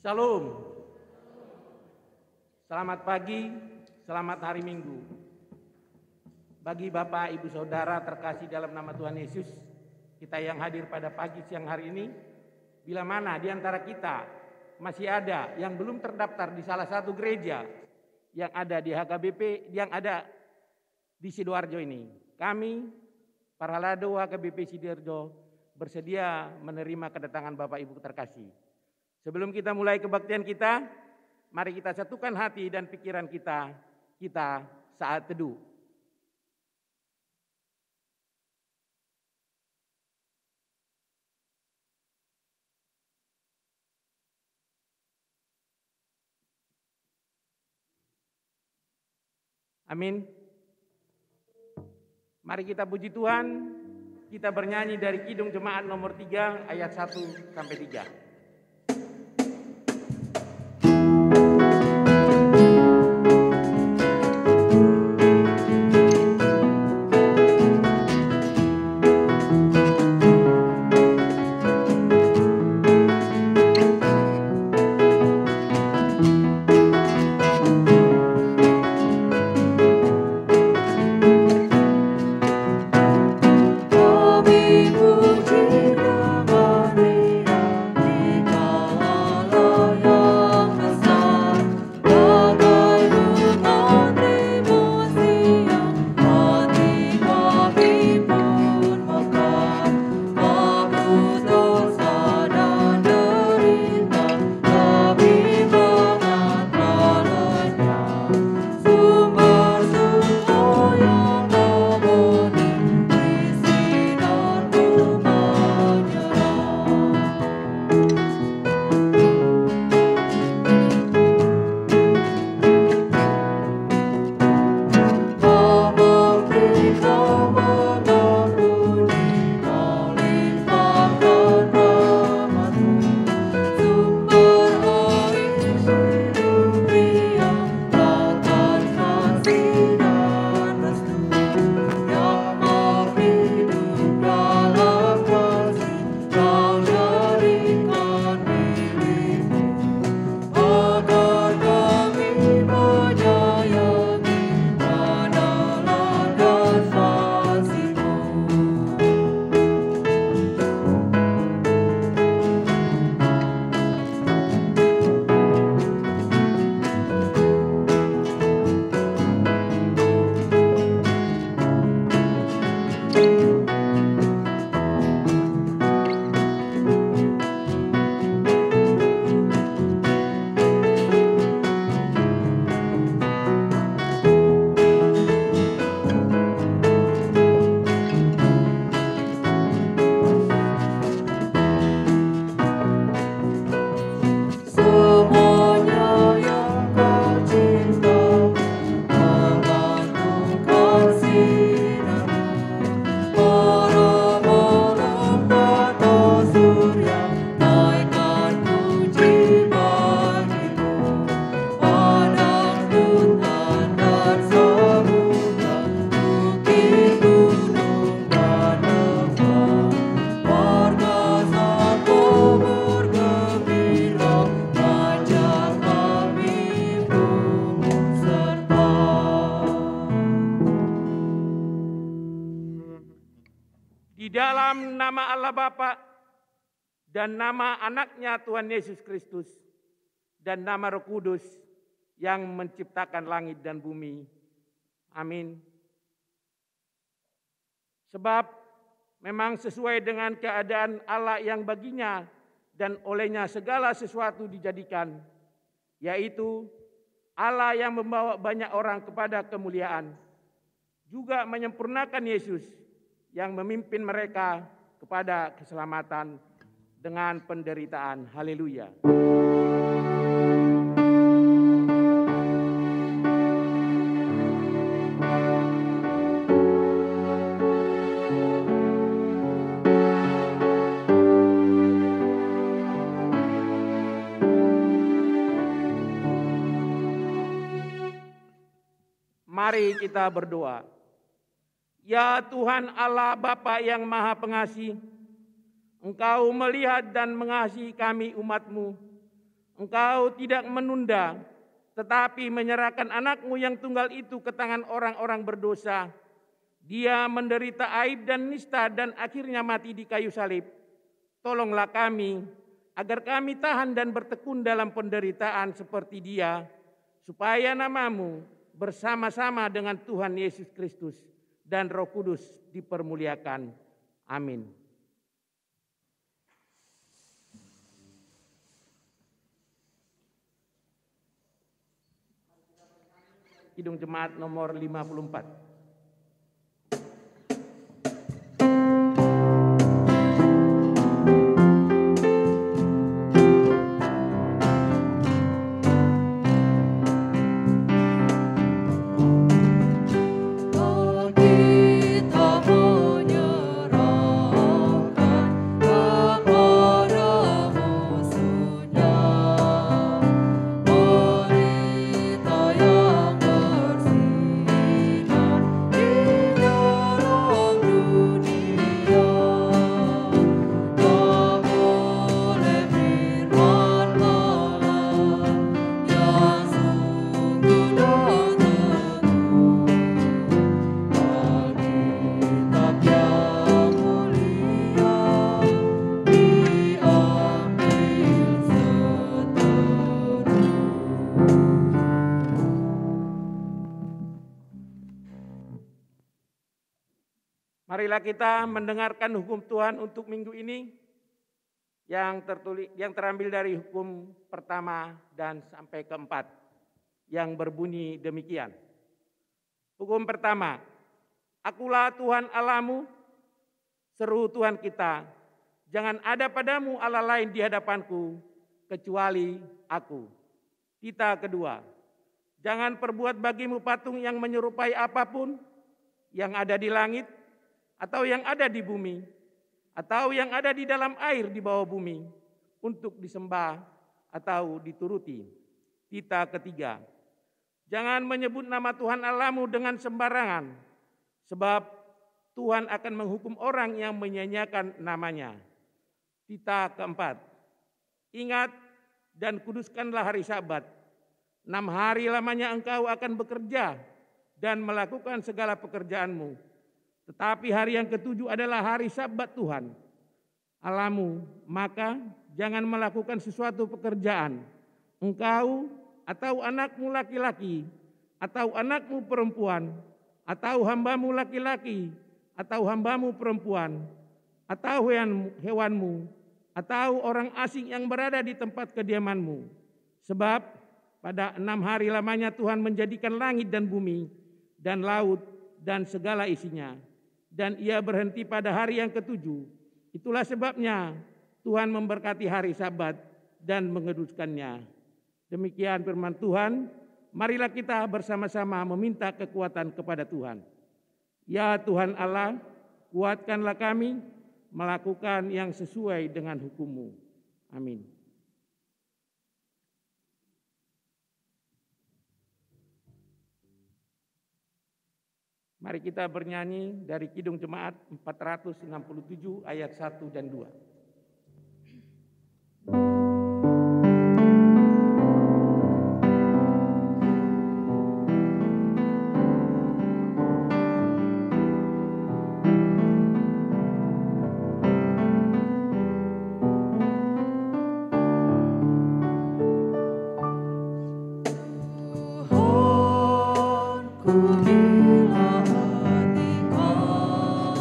Shalom. Selamat pagi, selamat hari Minggu. Bagi Bapak, Ibu, Saudara terkasih dalam nama Tuhan Yesus, kita yang hadir pada pagi siang hari ini, bila mana di antara kita masih ada yang belum terdaftar di salah satu gereja yang ada di HKBP, yang ada di Sidoarjo ini, kami, para Lado HKBP Sidoarjo, bersedia menerima kedatangan Bapak Ibu terkasih. Sebelum kita mulai kebaktian kita, mari kita satukan hati dan pikiran kita saat teduh. Amin. Mari kita puji Tuhan, kita bernyanyi dari Kidung Jemaat nomor 3 ayat 1 sampai 3. Dalam nama Allah Bapa dan nama anaknya Tuhan Yesus Kristus dan nama Roh Kudus yang menciptakan langit dan bumi. Amin. Sebab memang sesuai dengan keadaan Allah yang baginya dan olehnya segala sesuatu dijadikan, yaitu Allah yang membawa banyak orang kepada kemuliaan, juga menyempurnakan Yesus yang memimpin mereka kepada keselamatan dengan penderitaan. Haleluya. Mari kita berdoa. Ya Tuhan Allah Bapa yang Maha Pengasih, Engkau melihat dan mengasihi kami umat-Mu Engkau tidak menunda, tetapi menyerahkan anakmu yang tunggal itu ke tangan orang-orang berdosa. Dia menderita aib dan nista dan akhirnya mati di kayu salib. Tolonglah kami, agar kami tahan dan bertekun dalam penderitaan seperti dia, supaya namamu bersama-sama dengan Tuhan Yesus Kristus dan Roh Kudus dipermuliakan. Amin. Kidung Jemaat nomor 54. Marilah kita mendengarkan hukum Tuhan untuk minggu ini yang terambil dari hukum pertama dan sampai keempat yang berbunyi demikian. Hukum pertama, Akulah Tuhan Allahmu, seru Tuhan kita, jangan ada padamu Allah lain di hadapanku kecuali aku. Kita kedua, jangan perbuat bagimu patung yang menyerupai apapun yang ada di langit, atau yang ada di bumi, atau yang ada di dalam air di bawah bumi, untuk disembah atau dituruti. Kita ketiga, jangan menyebut nama Tuhan Allahmu dengan sembarangan, sebab Tuhan akan menghukum orang yang menyanyiakan namanya. Kita keempat, ingat dan kuduskanlah hari Sabat. 6 hari lamanya engkau akan bekerja dan melakukan segala pekerjaanmu. Tetapi hari yang ketujuh adalah hari Sabat Tuhan Allahmu, maka jangan melakukan sesuatu pekerjaan, engkau atau anakmu laki-laki, atau anakmu perempuan, atau hambamu laki-laki, atau hambamu perempuan, atau hewanmu, atau orang asing yang berada di tempat kediamanmu. Sebab pada 6 hari lamanya Tuhan menjadikan langit dan bumi, dan laut, dan segala isinya. Dan ia berhenti pada hari yang ketujuh. Itulah sebabnya Tuhan memberkati hari Sabat dan menguduskannya. Demikian firman Tuhan. Marilah kita bersama-sama meminta kekuatan kepada Tuhan. Ya Tuhan Allah, kuatkanlah kami melakukan yang sesuai dengan hukum-Mu. Amin. Mari kita bernyanyi dari Kidung Jemaat 467 ayat 1 dan 2. Tuhan, ku bila hati kawanku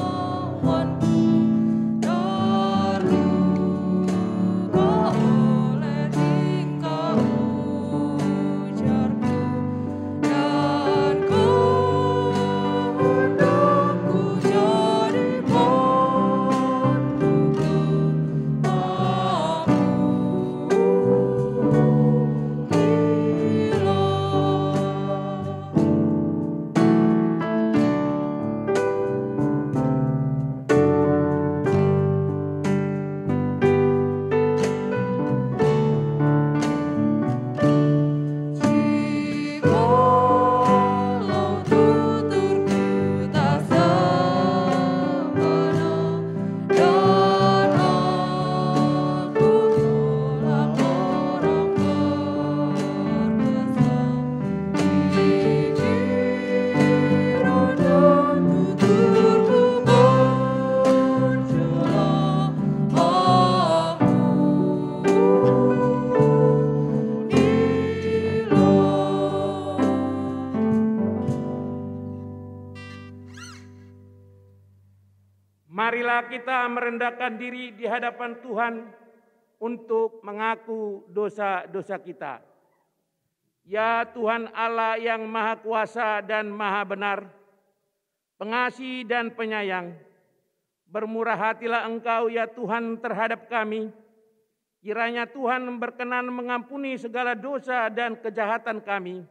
Marilah kita merendahkan diri di hadapan Tuhan untuk mengaku dosa-dosa kita. Ya Tuhan Allah yang Maha Kuasa dan Maha Benar, pengasih dan penyayang, bermurah hatilah Engkau ya Tuhan terhadap kami. Kiranya Tuhan berkenan mengampuni segala dosa dan kejahatan kami.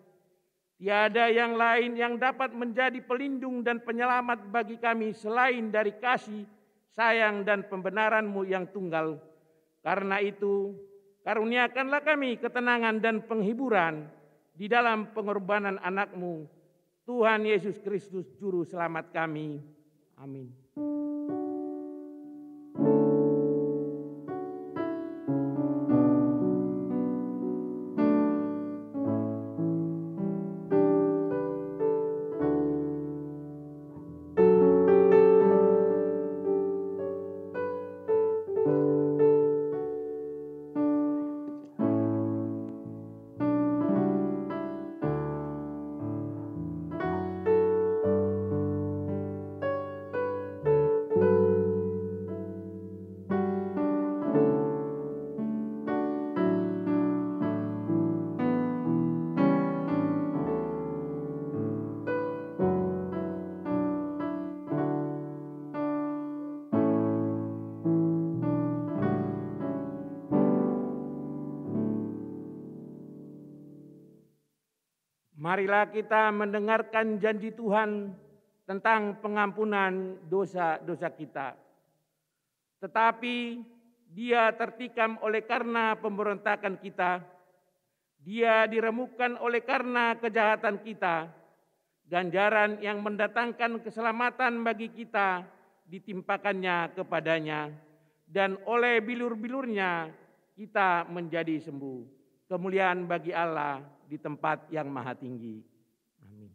Tiada yang lain yang dapat menjadi pelindung dan penyelamat bagi kami selain dari kasih, sayang dan pembenaran-Mu yang tunggal. Karena itu, karuniakanlah kami ketenangan dan penghiburan di dalam pengorbanan anak-Mu, Tuhan Yesus Kristus Juru Selamat kami. Amin. Marilah kita mendengarkan janji Tuhan tentang pengampunan dosa-dosa kita. Tetapi Dia tertikam oleh karena pemberontakan kita, Dia diremukkan oleh karena kejahatan kita, ganjaran yang mendatangkan keselamatan bagi kita ditimpakannya kepadanya, dan oleh bilur-bilurnya kita menjadi sembuh. Kemuliaan bagi Allah di tempat yang maha tinggi. Amin.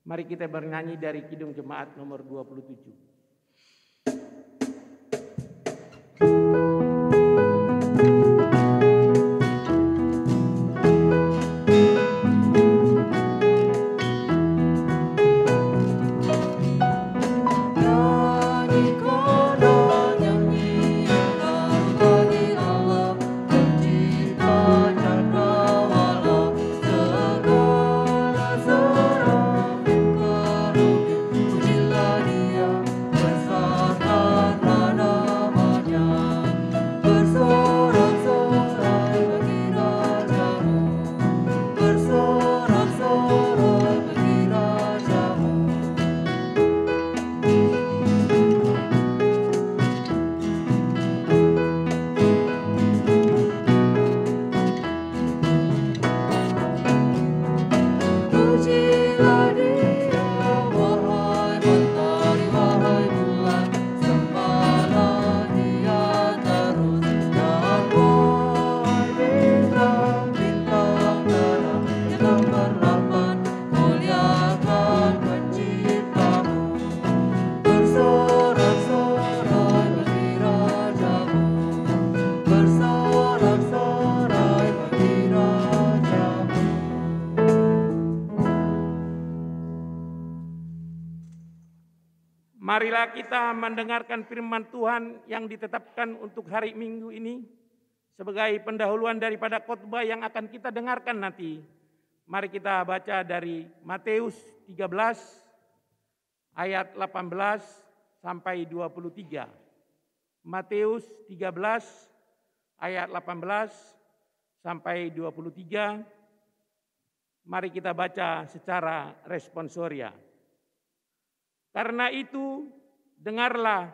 Mari kita bernyanyi dari Kidung Jemaat nomor 27. Marilah kita mendengarkan firman Tuhan yang ditetapkan untuk hari Minggu ini sebagai pendahuluan daripada khotbah yang akan kita dengarkan nanti. Mari kita baca dari Matius 13 ayat 18 sampai 23. Matius 13 ayat 18 sampai 23. Mari kita baca secara responsoria. Karena itu, dengarlah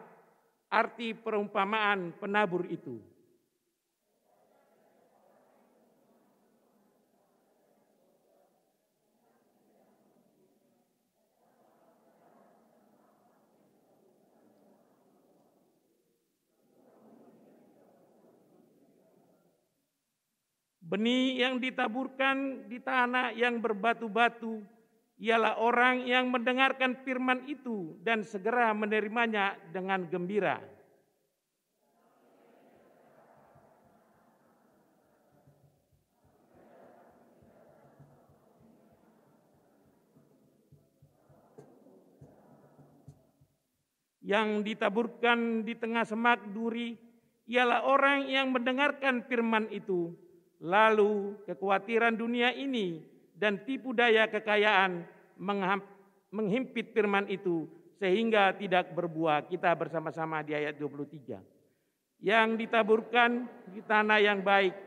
arti perumpamaan penabur itu. Benih yang ditaburkan di tanah yang berbatu-batu ialah orang yang mendengarkan firman itu dan segera menerimanya dengan gembira. yang ditaburkan di tengah semak duri ialah orang yang mendengarkan firman itu, lalu kekhawatiran dunia ini dan tipu daya kekayaan menghimpit firman itu sehingga tidak berbuah. Kita bersama-sama di ayat 23. Yang ditaburkan di tanah yang baik,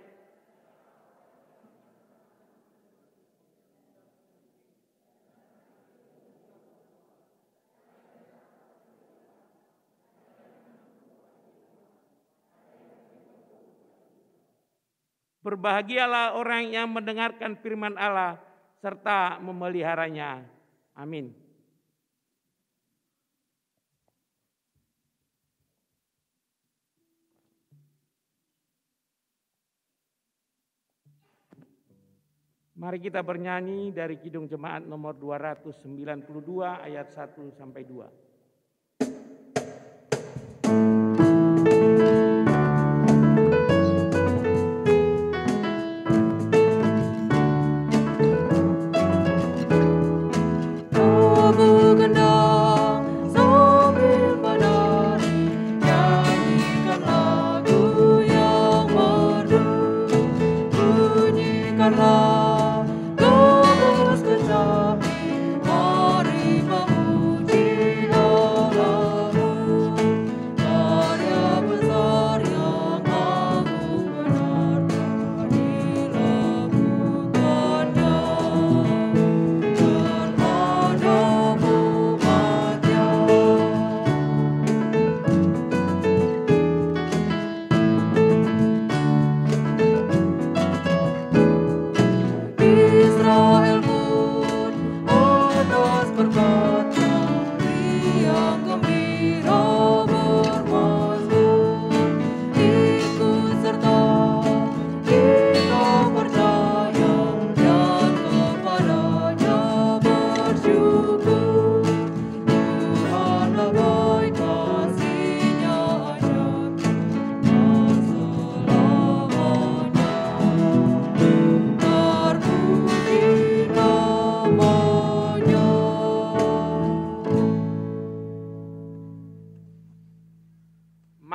berbahagialah orang yang mendengarkan firman Allah serta memeliharanya. Amin. Mari kita bernyanyi dari Kidung Jemaat nomor 292 ayat 1 sampai 2.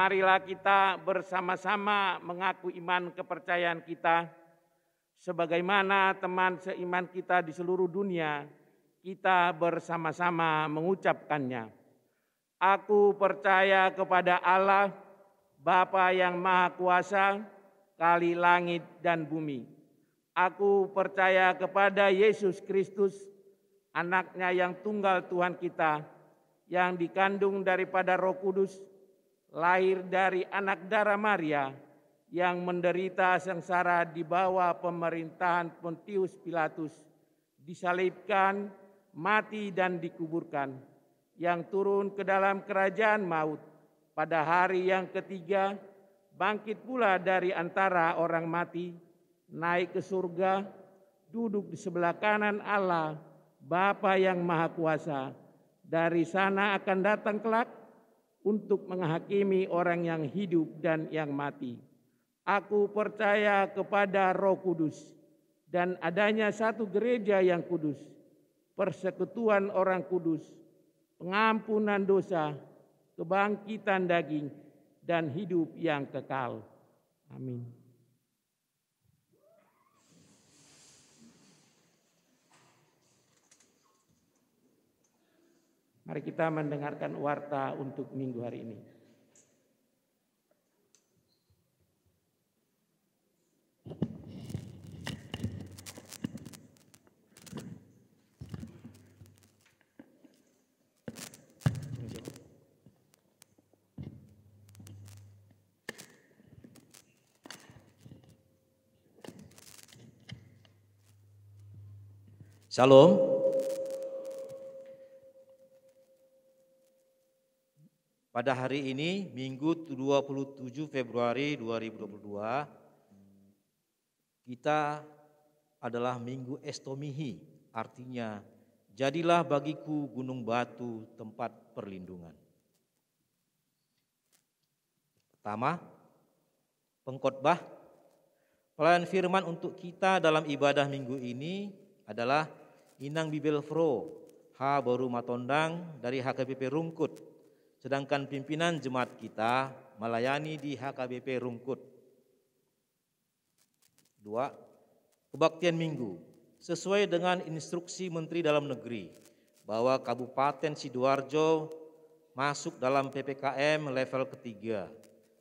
Marilah kita bersama-sama mengaku iman kepercayaan kita, sebagaimana teman seiman kita di seluruh dunia, kita bersama-sama mengucapkannya. Aku percaya kepada Allah, Bapa yang Maha Kuasa, kali langit dan bumi. Aku percaya kepada Yesus Kristus, anaknya yang tunggal Tuhan kita, yang dikandung daripada Roh Kudus, lahir dari anak darah Maria, yang menderita sengsara di bawah pemerintahan Pontius Pilatus, disalibkan, mati dan dikuburkan, yang turun ke dalam kerajaan maut, pada hari yang ketiga bangkit pula dari antara orang mati, naik ke surga, duduk di sebelah kanan Allah, Bapa yang Maha Kuasa. Dari sana akan datang kelak untuk menghakimi orang yang hidup dan yang mati. Aku percaya kepada Roh Kudus dan adanya satu gereja yang kudus, persekutuan orang kudus, pengampunan dosa, kebangkitan daging, dan hidup yang kekal. Amin. Mari kita mendengarkan warta untuk minggu hari ini. Shalom. Pada hari ini, Minggu 27 Februari 2022, kita adalah Minggu Estomihi, artinya jadilah bagiku gunung batu tempat perlindungan. Pertama, pengkhotbah. Pelayan firman untuk kita dalam ibadah minggu ini adalah Inang Bibel Fro, H. Boru Matondang dari HKBP Rungkut, sedangkan pimpinan jemaat kita melayani di HKBP Rungkut. 2. Kebaktian Minggu. Sesuai dengan instruksi Menteri Dalam Negeri bahwa Kabupaten Sidoarjo masuk dalam PPKM level ketiga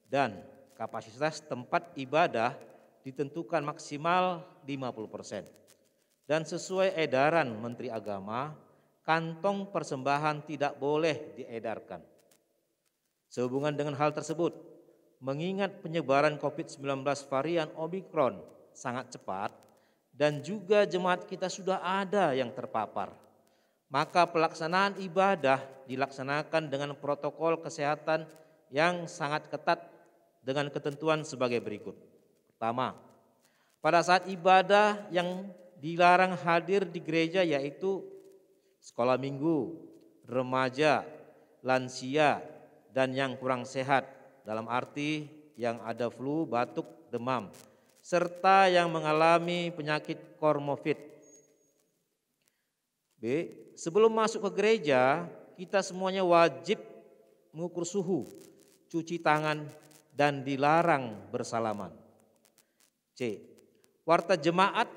dan kapasitas tempat ibadah ditentukan maksimal 50%. Dan sesuai edaran Menteri Agama, kantong persembahan tidak boleh diedarkan. Sehubungan dengan hal tersebut, mengingat penyebaran COVID-19 varian Omikron sangat cepat dan juga jemaat kita sudah ada yang terpapar, maka pelaksanaan ibadah dilaksanakan dengan protokol kesehatan yang sangat ketat dengan ketentuan sebagai berikut. Pertama, pada saat ibadah yang dilarang hadir di gereja yaitu sekolah minggu, remaja, lansia, dan yang kurang sehat, dalam arti yang ada flu, batuk, demam, serta yang mengalami penyakit komorbid. B. Sebelum masuk ke gereja, kita semuanya wajib mengukur suhu, cuci tangan, dan dilarang bersalaman. C. Warta jemaat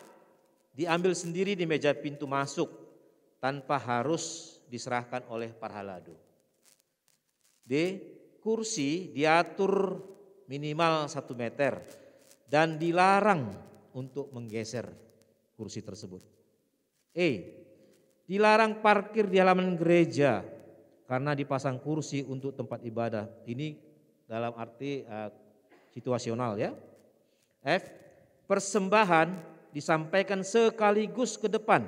diambil sendiri di meja pintu masuk tanpa harus diserahkan oleh parhalado. D. Kursi diatur minimal 1 meter dan dilarang untuk menggeser kursi tersebut. E. Dilarang parkir di halaman gereja karena dipasang kursi untuk tempat ibadah. Ini dalam arti situasional ya. F. Persembahan disampaikan sekaligus ke depan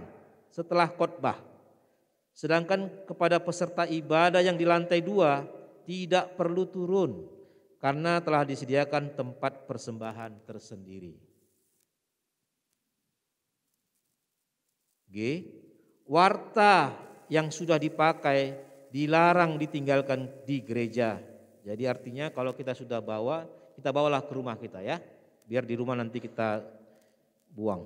setelah khotbah. Sedangkan kepada peserta ibadah yang di lantai 2 tidak perlu turun karena telah disediakan tempat persembahan tersendiri. G. Warta yang sudah dipakai dilarang ditinggalkan di gereja. Jadi artinya kalau kita sudah bawa, kita bawalah ke rumah kita ya. Biar di rumah nanti kita buang.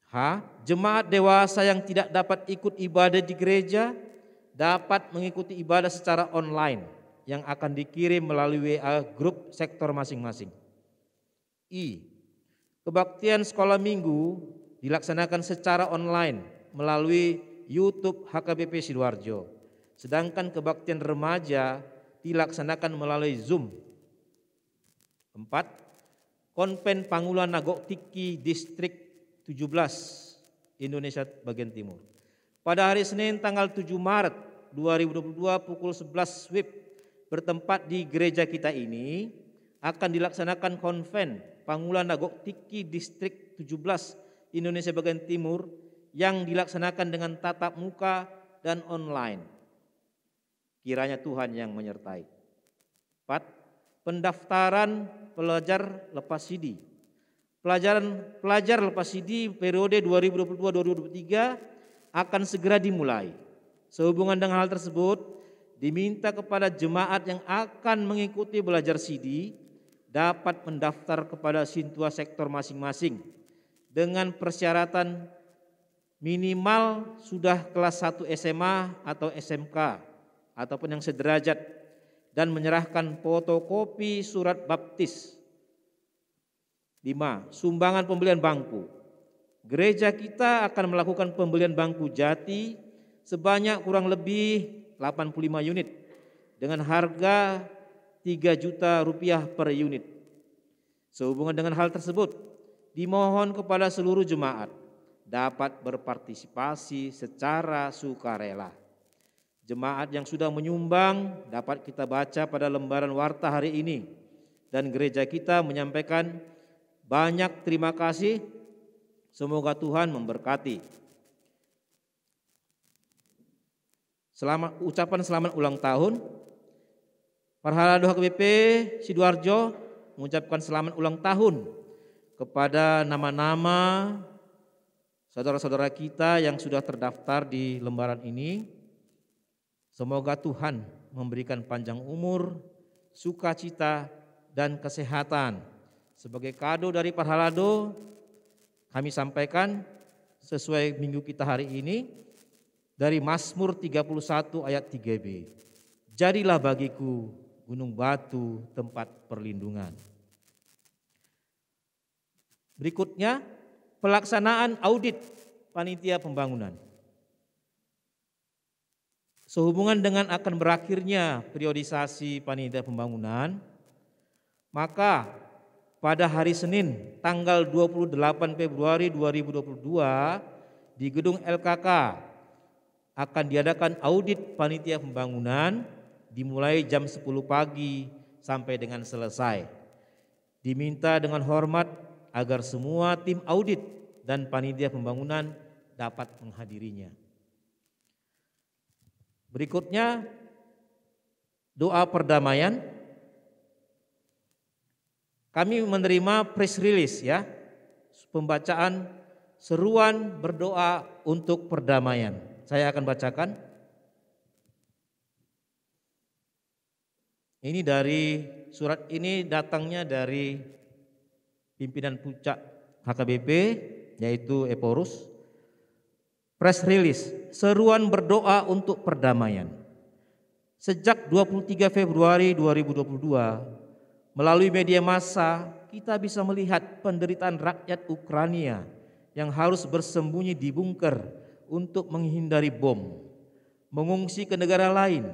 H. Jemaat dewasa yang tidak dapat ikut ibadah di gereja dapat mengikuti ibadah secara online yang akan dikirim melalui WA grup sektor masing-masing. I. Kebaktian sekolah minggu dilaksanakan secara online melalui YouTube HKBP Sidoarjo. Sedangkan kebaktian remaja dilaksanakan melalui Zoom. 4. Konven Pangulan Nagok Tiki Distrik 17 Indonesia bagian timur. Pada hari Senin tanggal 7 Maret 2022 pukul 11 WIB bertempat di gereja kita ini akan dilaksanakan konven Pangulan Nagok Tiki Distrik 17 Indonesia bagian timur yang dilaksanakan dengan tatap muka dan online. Kiranya Tuhan yang menyertai. 4. Pendaftaran pelajar lepas CD. Pelajar lepas CD periode 2022-2023 akan segera dimulai. Sehubungan dengan hal tersebut, diminta kepada jemaat yang akan mengikuti belajar CD dapat mendaftar kepada Sintua sektor masing-masing dengan persyaratan minimal sudah kelas 1 SMA atau SMK ataupun yang sederajat dan menyerahkan fotokopi surat baptis. 5. Sumbangan pembelian bangku. Gereja kita akan melakukan pembelian bangku jati sebanyak kurang lebih 85 unit dengan harga 3 juta rupiah per unit. Sehubungan dengan hal tersebut, dimohon kepada seluruh jemaat dapat berpartisipasi secara sukarela. Jemaat yang sudah menyumbang dapat kita baca pada lembaran warta hari ini dan gereja kita menyampaikan banyak terima kasih. Semoga Tuhan memberkati. Ucapan selamat ulang tahun. Parhalado HKBP Sidoarjo mengucapkan selamat ulang tahun kepada nama-nama saudara-saudara kita yang sudah terdaftar di lembaran ini. Semoga Tuhan memberikan panjang umur, sukacita, dan kesehatan. Sebagai kado dari Parhalado, kami sampaikan sesuai minggu kita hari ini dari Mazmur 31 ayat 3b. Jadilah bagiku gunung batu tempat perlindungan. Berikutnya, pelaksanaan audit panitia pembangunan. Sehubungan dengan akan berakhirnya periodisasi panitia pembangunan, maka pada hari Senin tanggal 28 Februari 2022 di gedung LKK akan diadakan audit panitia pembangunan dimulai jam 10 pagi sampai dengan selesai. Diminta dengan hormat agar semua tim audit dan panitia pembangunan dapat menghadirinya. Berikutnya, doa perdamaian. Kami menerima press release ya, pembacaan seruan berdoa untuk perdamaian. Saya akan bacakan. Ini dari surat ini datangnya dari pimpinan puncak HKBP yaitu Eporus. Press release, seruan berdoa untuk perdamaian. Sejak 23 Februari 2022, melalui media massa kita bisa melihat penderitaan rakyat Ukraina yang harus bersembunyi di bunker untuk menghindari bom, mengungsi ke negara lain,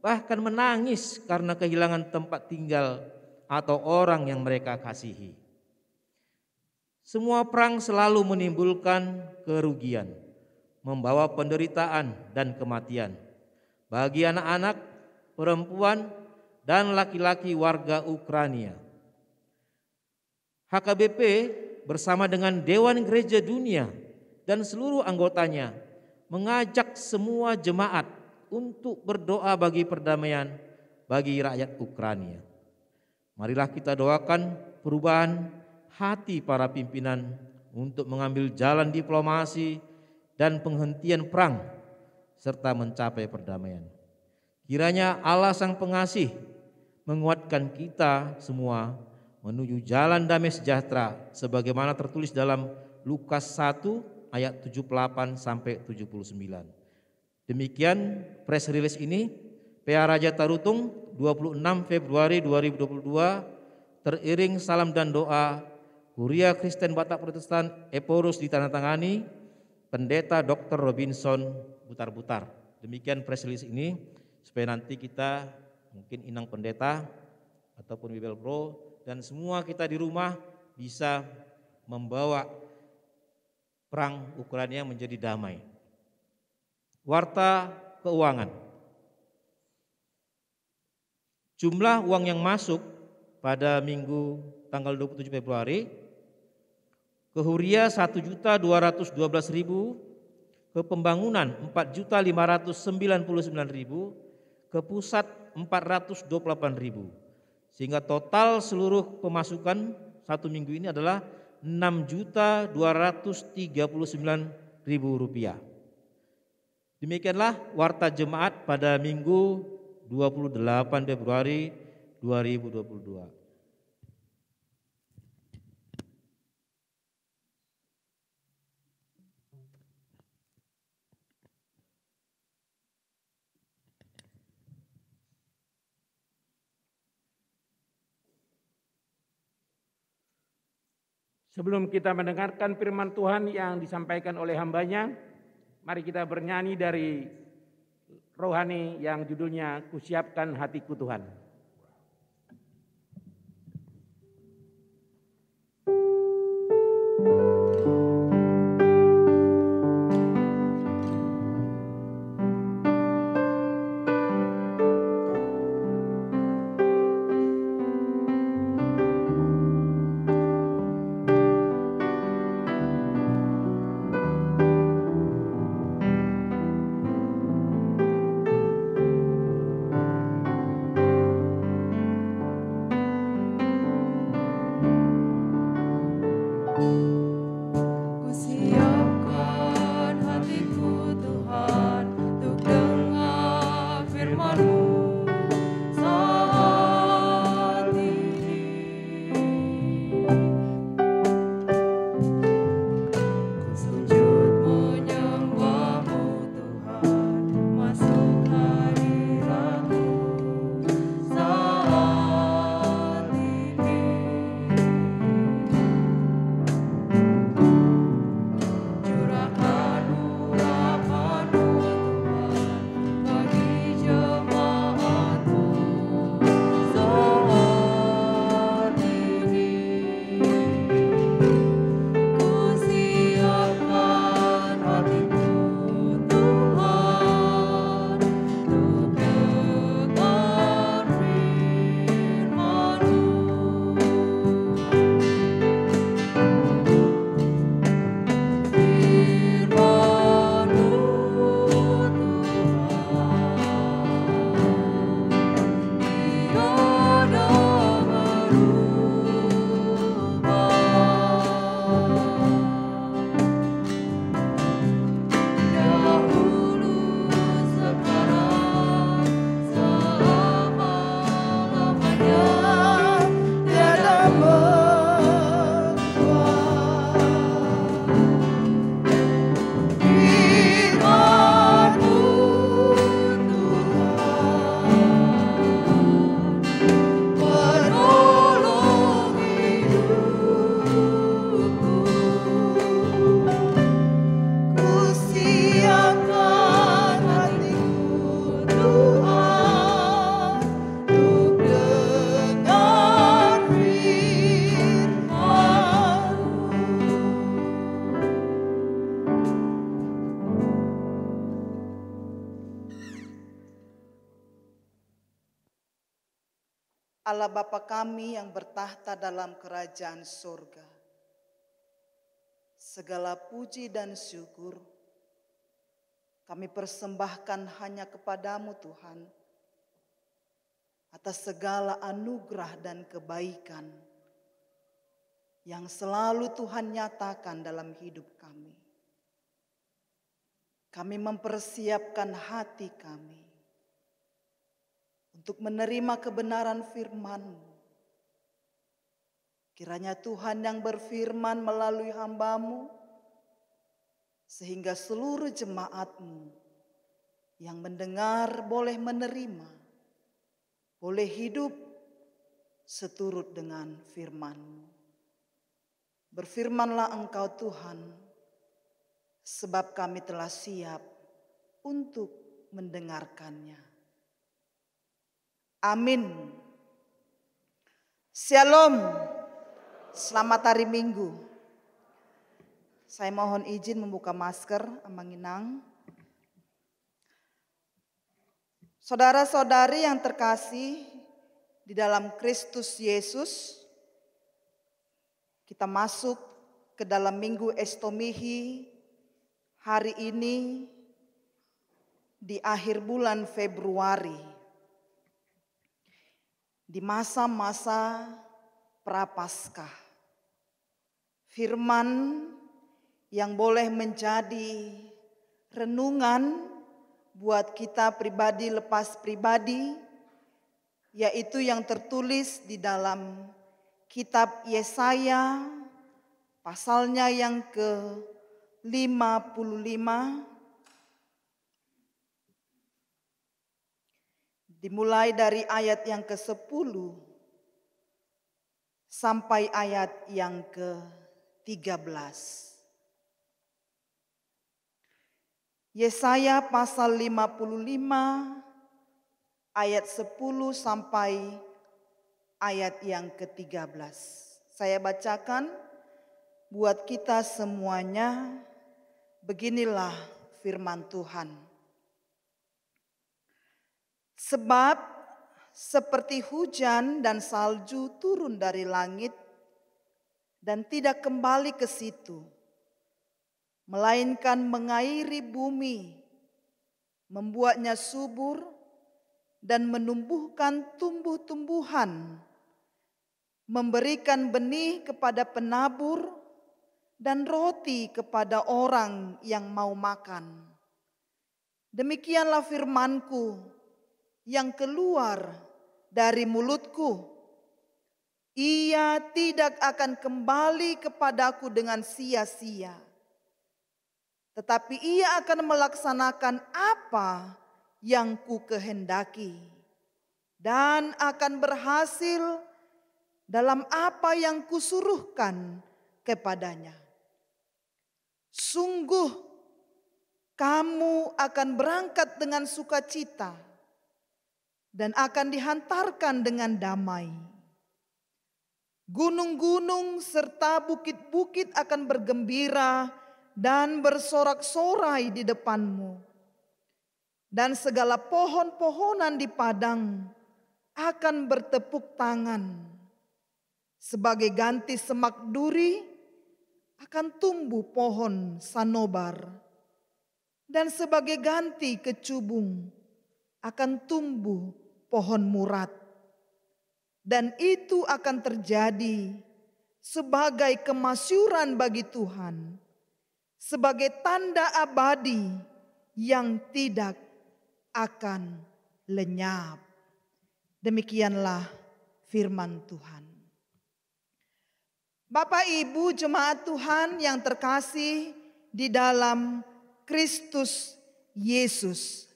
bahkan menangis karena kehilangan tempat tinggal atau orang yang mereka kasihi. Semua perang selalu menimbulkan kerugian, membawa penderitaan dan kematian bagi anak-anak, perempuan, dan laki-laki warga Ukraina. HKBP bersama dengan Dewan Gereja Dunia dan seluruh anggotanya mengajak semua jemaat untuk berdoa bagi perdamaian bagi rakyat Ukraina. Marilah kita doakan perubahan hati para pimpinan untuk mengambil jalan diplomasi dan penghentian perang serta mencapai perdamaian. Kiranya Allah Sang Pengasih menguatkan kita semua menuju jalan damai sejahtera sebagaimana tertulis dalam Lukas 1 ayat 78 sampai 79. Demikian press release ini. PA Raja Tarutung 26 Februari 2022 teriring salam dan doa Kuria Kristen Batak Protestan Eporus ditandatangani Pendeta Dr. Robinson Butar-Butar. Demikian press release ini supaya nanti kita mungkin inang pendeta ataupun Bibel Pro dan semua kita di rumah bisa membawa perang Ukraina menjadi damai. Warta keuangan. Jumlah uang yang masuk pada minggu tanggal 27 Februari ke Huria 1.212.000, ke pembangunan 4.599.000, ke pusat 428.000. Sehingga total seluruh pemasukan satu minggu ini adalah Rp6.239.000. Demikianlah warta jemaat pada minggu 28 Februari 2022. Sebelum kita mendengarkan firman Tuhan yang disampaikan oleh hambanya, mari kita bernyanyi dari rohani yang judulnya Kusiapkan Hatiku Tuhan. Allah Bapa kami yang bertahta dalam kerajaan surga, segala puji dan syukur kami persembahkan hanya kepadamu Tuhan, atas segala anugerah dan kebaikan yang selalu Tuhan nyatakan dalam hidup kami. Kami mempersiapkan hati kami untuk menerima kebenaran firman-Mu. Kiranya Tuhan yang berfirman melalui hamba-Mu, sehingga seluruh jemaat-Mu yang mendengar boleh menerima, boleh hidup seturut dengan firman-Mu. Berfirmanlah Engkau Tuhan, sebab kami telah siap untuk mendengarkannya. Amin. Shalom. Selamat hari Minggu. Saya mohon izin membuka masker, Amanginang. Saudara-saudari yang terkasih di dalam Kristus Yesus, kita masuk ke dalam Minggu Estomihi hari ini di akhir bulan Februari, di masa-masa Prapaskah. Firman yang boleh menjadi renungan buat kita pribadi lepas pribadi, yaitu yang tertulis di dalam kitab Yesaya pasalnya yang ke-55, dimulai dari ayat yang ke-10 sampai ayat yang ke-13. Yesaya pasal 55 ayat 10 sampai ayat yang ke-13. Saya bacakan buat kita semuanya. Beginilah firman Tuhan. Sebab seperti hujan dan salju turun dari langit dan tidak kembali ke situ, melainkan mengairi bumi, membuatnya subur dan menumbuhkan tumbuh-tumbuhan, memberikan benih kepada penabur dan roti kepada orang yang mau makan. Demikianlah firman-Ku yang keluar dari mulutku. Ia tidak akan kembali kepadaku dengan sia-sia, tetapi ia akan melaksanakan apa yang ku kehendaki dan akan berhasil dalam apa yang kusuruhkan kepadanya. Sungguh kamu akan berangkat dengan sukacita dan akan dihantarkan dengan damai. Gunung-gunung serta bukit-bukit akan bergembira dan bersorak-sorai di depanmu. Dan segala pohon-pohonan di padang akan bertepuk tangan. Sebagai ganti semak duri akan tumbuh pohon sanobar. Dan sebagai ganti kecubung akan tumbuh pohon murat. Dan itu akan terjadi sebagai kemasyuran bagi Tuhan, sebagai tanda abadi yang tidak akan lenyap. Demikianlah firman Tuhan. Bapak Ibu jemaat Tuhan yang terkasih di dalam Kristus Yesus,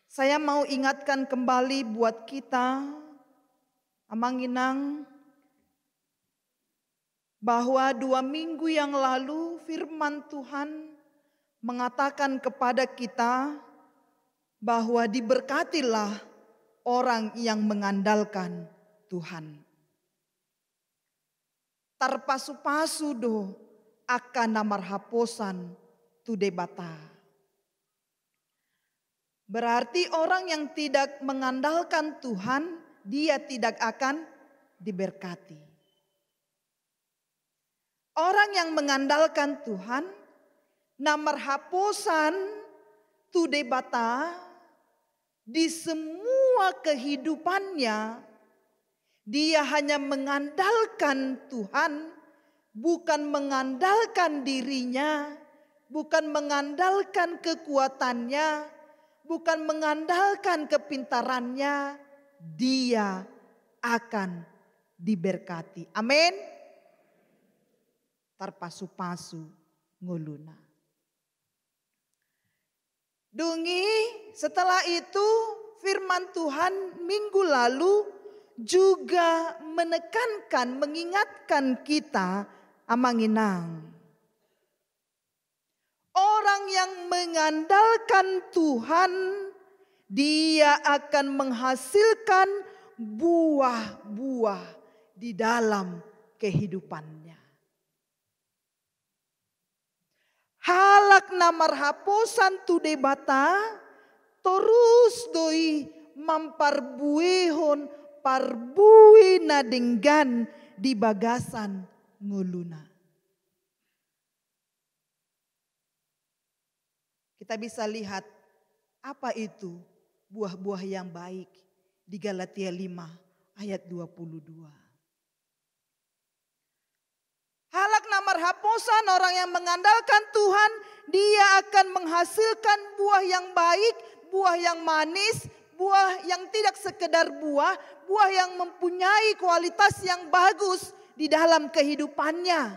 saya mau ingatkan kembali buat kita, Amanginang, bahwa 2 minggu yang lalu firman Tuhan mengatakan kepada kita bahwa diberkatilah orang yang mengandalkan Tuhan. Tarpasu-pasu do akan namarhaposan tu debata. Berarti orang yang tidak mengandalkan Tuhan dia tidak akan diberkati. Orang yang mengandalkan Tuhan, namar haposan tu debata di semua kehidupannya, dia hanya mengandalkan Tuhan, bukan mengandalkan dirinya, bukan mengandalkan kekuatannya, bukan mengandalkan kepintarannya, dia akan diberkati. Amin. Tarpasu-pasu nguluna. Dungi, setelah itu firman Tuhan minggu lalu juga menekankan, mengingatkan kita amanginang. Orang yang mengandalkan Tuhan, dia akan menghasilkan buah-buah di dalam kehidupannya. Halak namar haposan tu debata, terus doi mamparbuehon parbui nadenggan di bagasan nguluna. Kita bisa lihat apa itu buah-buah yang baik di Galatia 5 ayat 22. Halak namar haposan, orang yang mengandalkan Tuhan, dia akan menghasilkan buah yang baik, buah yang manis, buah yang tidak sekedar buah, buah yang mempunyai kualitas yang bagus di dalam kehidupannya.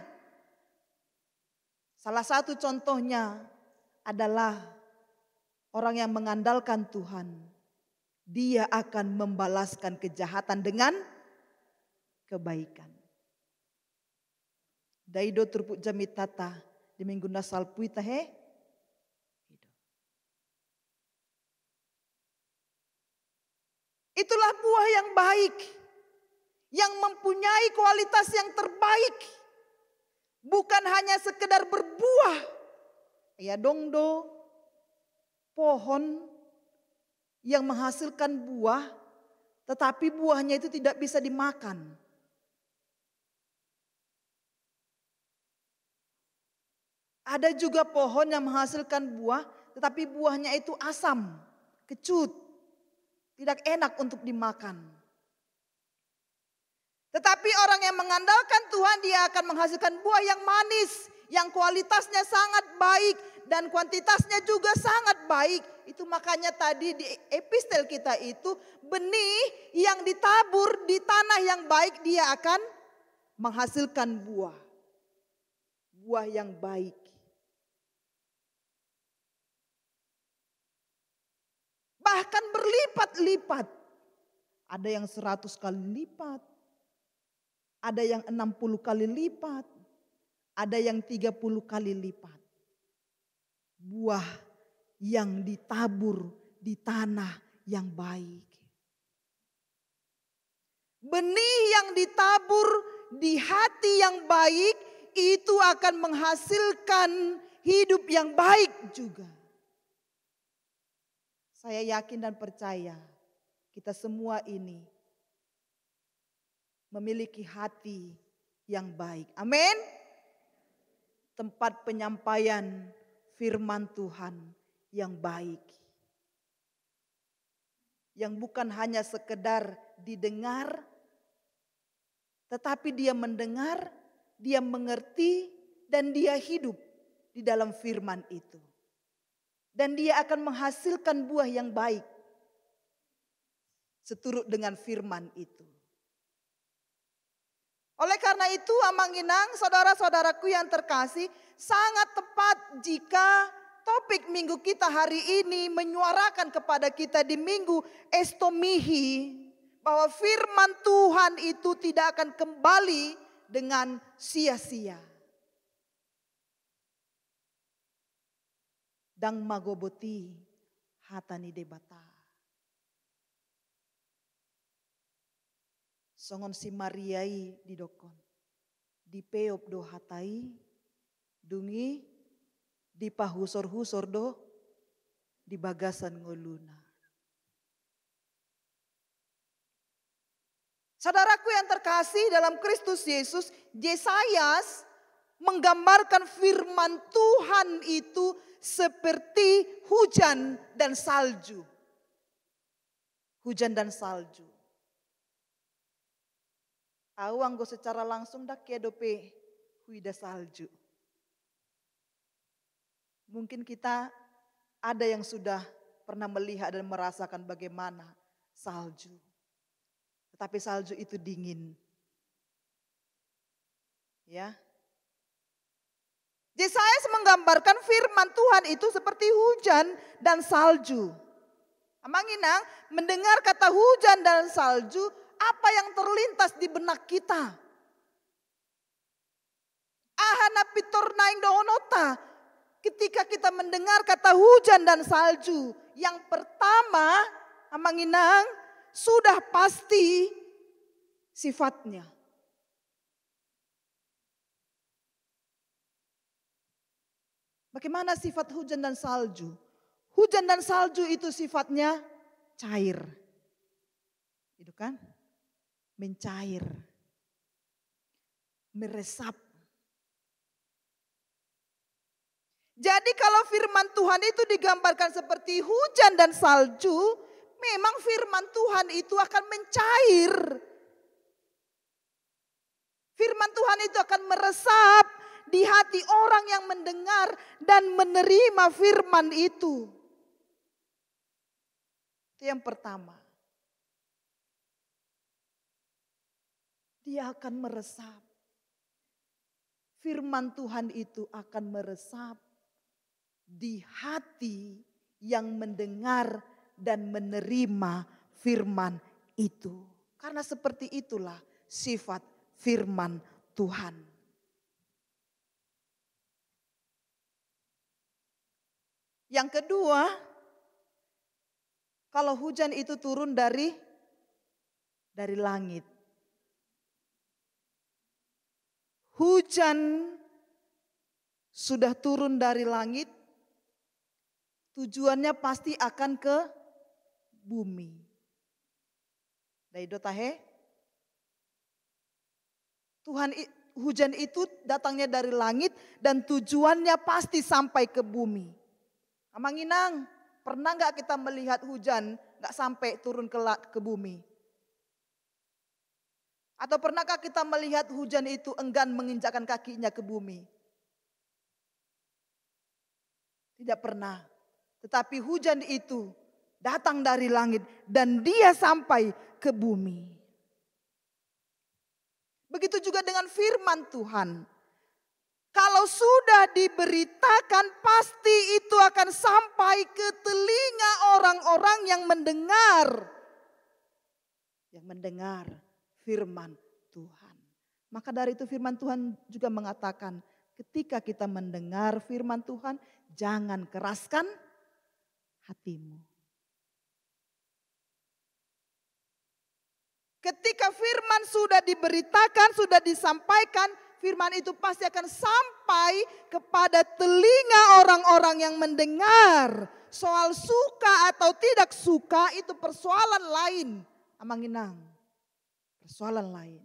Salah satu contohnya adalah orang yang mengandalkan Tuhan, dia akan membalaskan kejahatan dengan kebaikan. Daido turpuk jamit tata di minggu nasal puita he. Itulah buah yang baik, yang mempunyai kualitas yang terbaik. Bukan hanya sekedar berbuah. Ya dongdo, pohon yang menghasilkan buah, tetapi buahnya itu tidak bisa dimakan. Ada juga pohon yang menghasilkan buah, tetapi buahnya itu asam, kecut, tidak enak untuk dimakan. Tetapi orang yang mengandalkan Tuhan, dia akan menghasilkan buah yang manis, yang kualitasnya sangat baik dan kuantitasnya juga sangat baik. Itu makanya tadi di epistel kita itu, benih yang ditabur di tanah yang baik, dia akan menghasilkan buah. Buah yang baik. Bahkan berlipat-lipat. Ada yang 100 kali lipat. Ada yang 60 kali lipat. Ada yang 30 kali lipat. Buah yang ditabur di tanah yang baik. Benih yang ditabur di hati yang baik itu akan menghasilkan hidup yang baik juga. Saya yakin dan percaya kita semua ini memiliki hati yang baik. Amin. Tempat penyampaian firman Tuhan yang baik. Yang bukan hanya sekedar didengar, tetapi dia mendengar, dia mengerti, dan dia hidup di dalam firman itu. Dan dia akan menghasilkan buah yang baik seturut dengan firman itu. Oleh karena itu amanginang saudara-saudaraku yang terkasih, sangat tepat jika topik minggu kita hari ini menyuarakan kepada kita di minggu Estomihi bahwa firman Tuhan itu tidak akan kembali dengan sia-sia. Dang magoboti hatani debata. Songon si Mariai di dokon. Di peop do hatai. Dungi di pahusor-husor do. Di bagasan ngoluna. Saudaraku yang terkasih dalam Kristus Yesus, Yesaya menggambarkan firman Tuhan itu seperti hujan dan salju. Hujan dan salju. Awang go secara langsung dak kedope huida salju. Mungkin kita ada yang sudah pernah melihat dan merasakan bagaimana salju. Tetapi salju itu dingin. Ya. Yesaya menggambarkan firman Tuhan itu seperti hujan dan salju. Amanginang mendengar kata hujan dan salju, apa yang terlintas di benak kita? Ahana pitor naing doonota. Ketika kita mendengar kata hujan dan salju, yang pertama, amanginang, sudah pasti sifatnya. Bagaimana sifat hujan dan salju? Hujan dan salju itu sifatnya cair. Itu kan? Mencair. Meresap. Jadi kalau firman Tuhan itu digambarkan seperti hujan dan salju, memang firman Tuhan itu akan mencair. Firman Tuhan itu akan meresap di hati orang yang mendengar dan menerima firman itu. Itu yang pertama. Dia akan meresap. Firman Tuhan itu akan meresap di hati yang mendengar dan menerima firman itu. Karena seperti itulah sifat firman Tuhan. Yang kedua, kalau hujan itu turun dari langit. Hujan sudah turun dari langit, tujuannya pasti akan ke bumi. Daido tahe? Hujan itu datangnya dari langit dan tujuannya pasti sampai ke bumi. Amanginang, pernah nggak kita melihat hujan nggak sampai turun ke bumi? Atau pernahkah kita melihat hujan itu enggan menginjakkan kakinya ke bumi? Tidak pernah. Tetapi hujan itu datang dari langit dan dia sampai ke bumi. Begitu juga dengan firman Tuhan. Kalau sudah diberitakan pasti itu akan sampai ke telinga orang-orang yang mendengar. Yang mendengar firman Tuhan. Maka dari itu firman Tuhan juga mengatakan ketika kita mendengar firman Tuhan jangan keraskan hatimu. Ketika firman sudah diberitakan, sudah disampaikan, firman itu pasti akan sampai kepada telinga orang-orang yang mendengar. Soal suka atau tidak suka itu persoalan lain. Amanginang. Persoalan lain.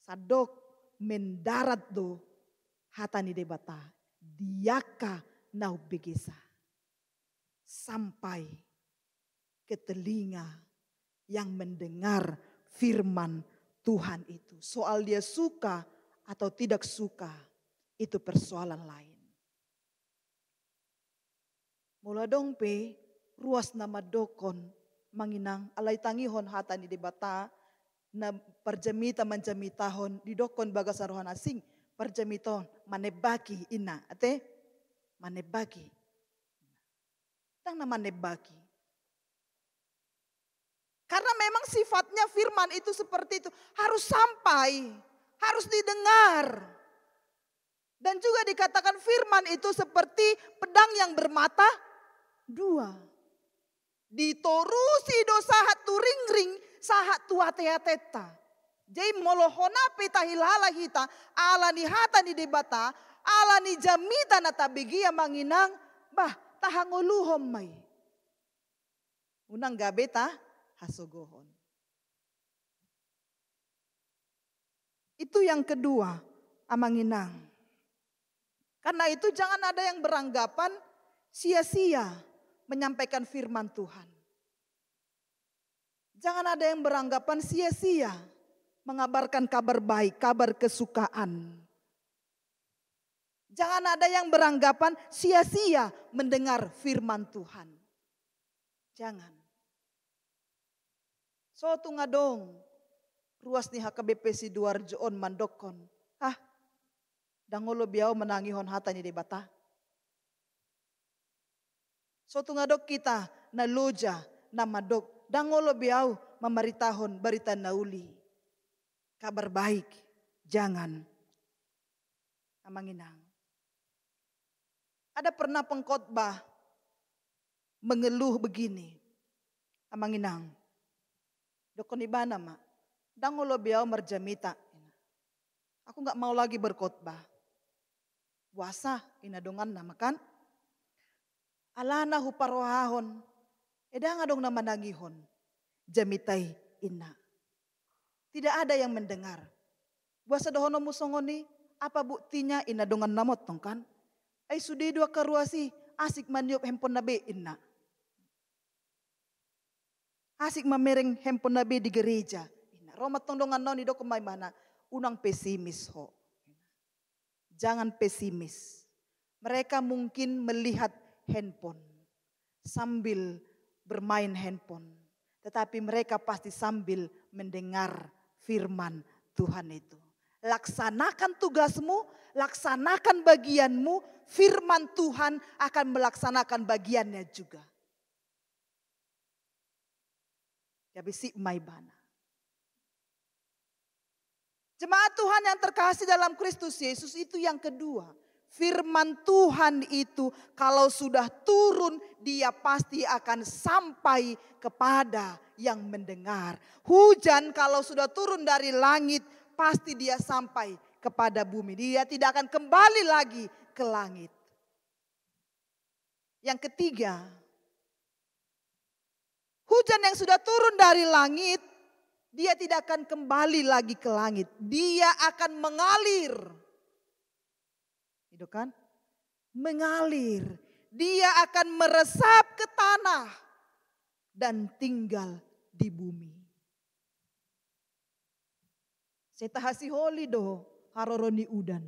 Sadok mendarat do hatani debata. Diaka nau begesa. Sampai ke telinga yang mendengar firman Tuhan itu. Soal dia suka atau tidak suka itu persoalan lain. Mula dongpe ruas nama dokon manginang alai tangihon hatani debata na perjemita menjemitahon di dokon bagasan rohan asing perjemiton manebaki ina ate manebaki. Tang nama manebaki. Karena memang sifatnya firman itu seperti itu. Harus sampai. Harus didengar. Dan juga dikatakan firman itu seperti pedang yang bermata dua. Ditorusi dosa hatu ring-ring sahat tua teta. Jadi molohona peta hilala hita. Ala ni hata ni debata. Ala ni jamita natabigi yang manginang. Bah tahanguluhom may. Unang gabe ta. Hasogohon. Itu yang kedua, amanginang. Karena itu jangan ada yang beranggapan sia-sia menyampaikan firman Tuhan. Jangan ada yang beranggapan sia-sia mengabarkan kabar baik, kabar kesukaan. Jangan ada yang beranggapan sia-sia mendengar firman Tuhan. Jangan. So tungadong ruas ni HKBP Sidoarjo on mandokon. Dangolo biao menangihon hata ni debata. So tungadok kita na loja na madok. Dangolo biao memaritahon barita nauli. Kabar baik. Jangan. Amanginang. Ada pernah pengkhotbah mengeluh begini. Amanginang. Dokon ibana mak. Dangolo biao marjamita. Aku gak mau lagi berkhotbah. Puasa inadongan nama kan. Alana huparohahon. Edang adong nama nagihon. Jamitai ina. Tidak ada yang mendengar. Puasa dohono musongoni. Apa buktinya inadongan namot tong kan. Ay sudi dua karuasi. Asik maniop handphone nabe ina. Asik mamereng handphone nabe di gereja. Roma tondongan non ido kumay mana. Unang pesimis ho. Jangan pesimis. Mereka mungkin melihat handphone. Sambil bermain handphone. Tetapi mereka pasti sambil mendengar firman Tuhan itu. Laksanakan tugasmu. Laksanakan bagianmu. Firman Tuhan akan melaksanakan bagiannya juga. Jadi si maibana. Jemaat Tuhan yang terkasih dalam Kristus Yesus itu yang kedua. Firman Tuhan itu kalau sudah turun dia pasti akan sampai kepada yang mendengar. Hujan kalau sudah turun dari langit pasti dia sampai kepada bumi. Dia tidak akan kembali lagi ke langit. Yang ketiga, hujan yang sudah turun dari langit dia tidak akan kembali lagi ke langit. Dia akan mengalir. Itu kan? Mengalir. Dia akan meresap ke tanah. Dan tinggal di bumi. Seta hasiholi do haroroni udan.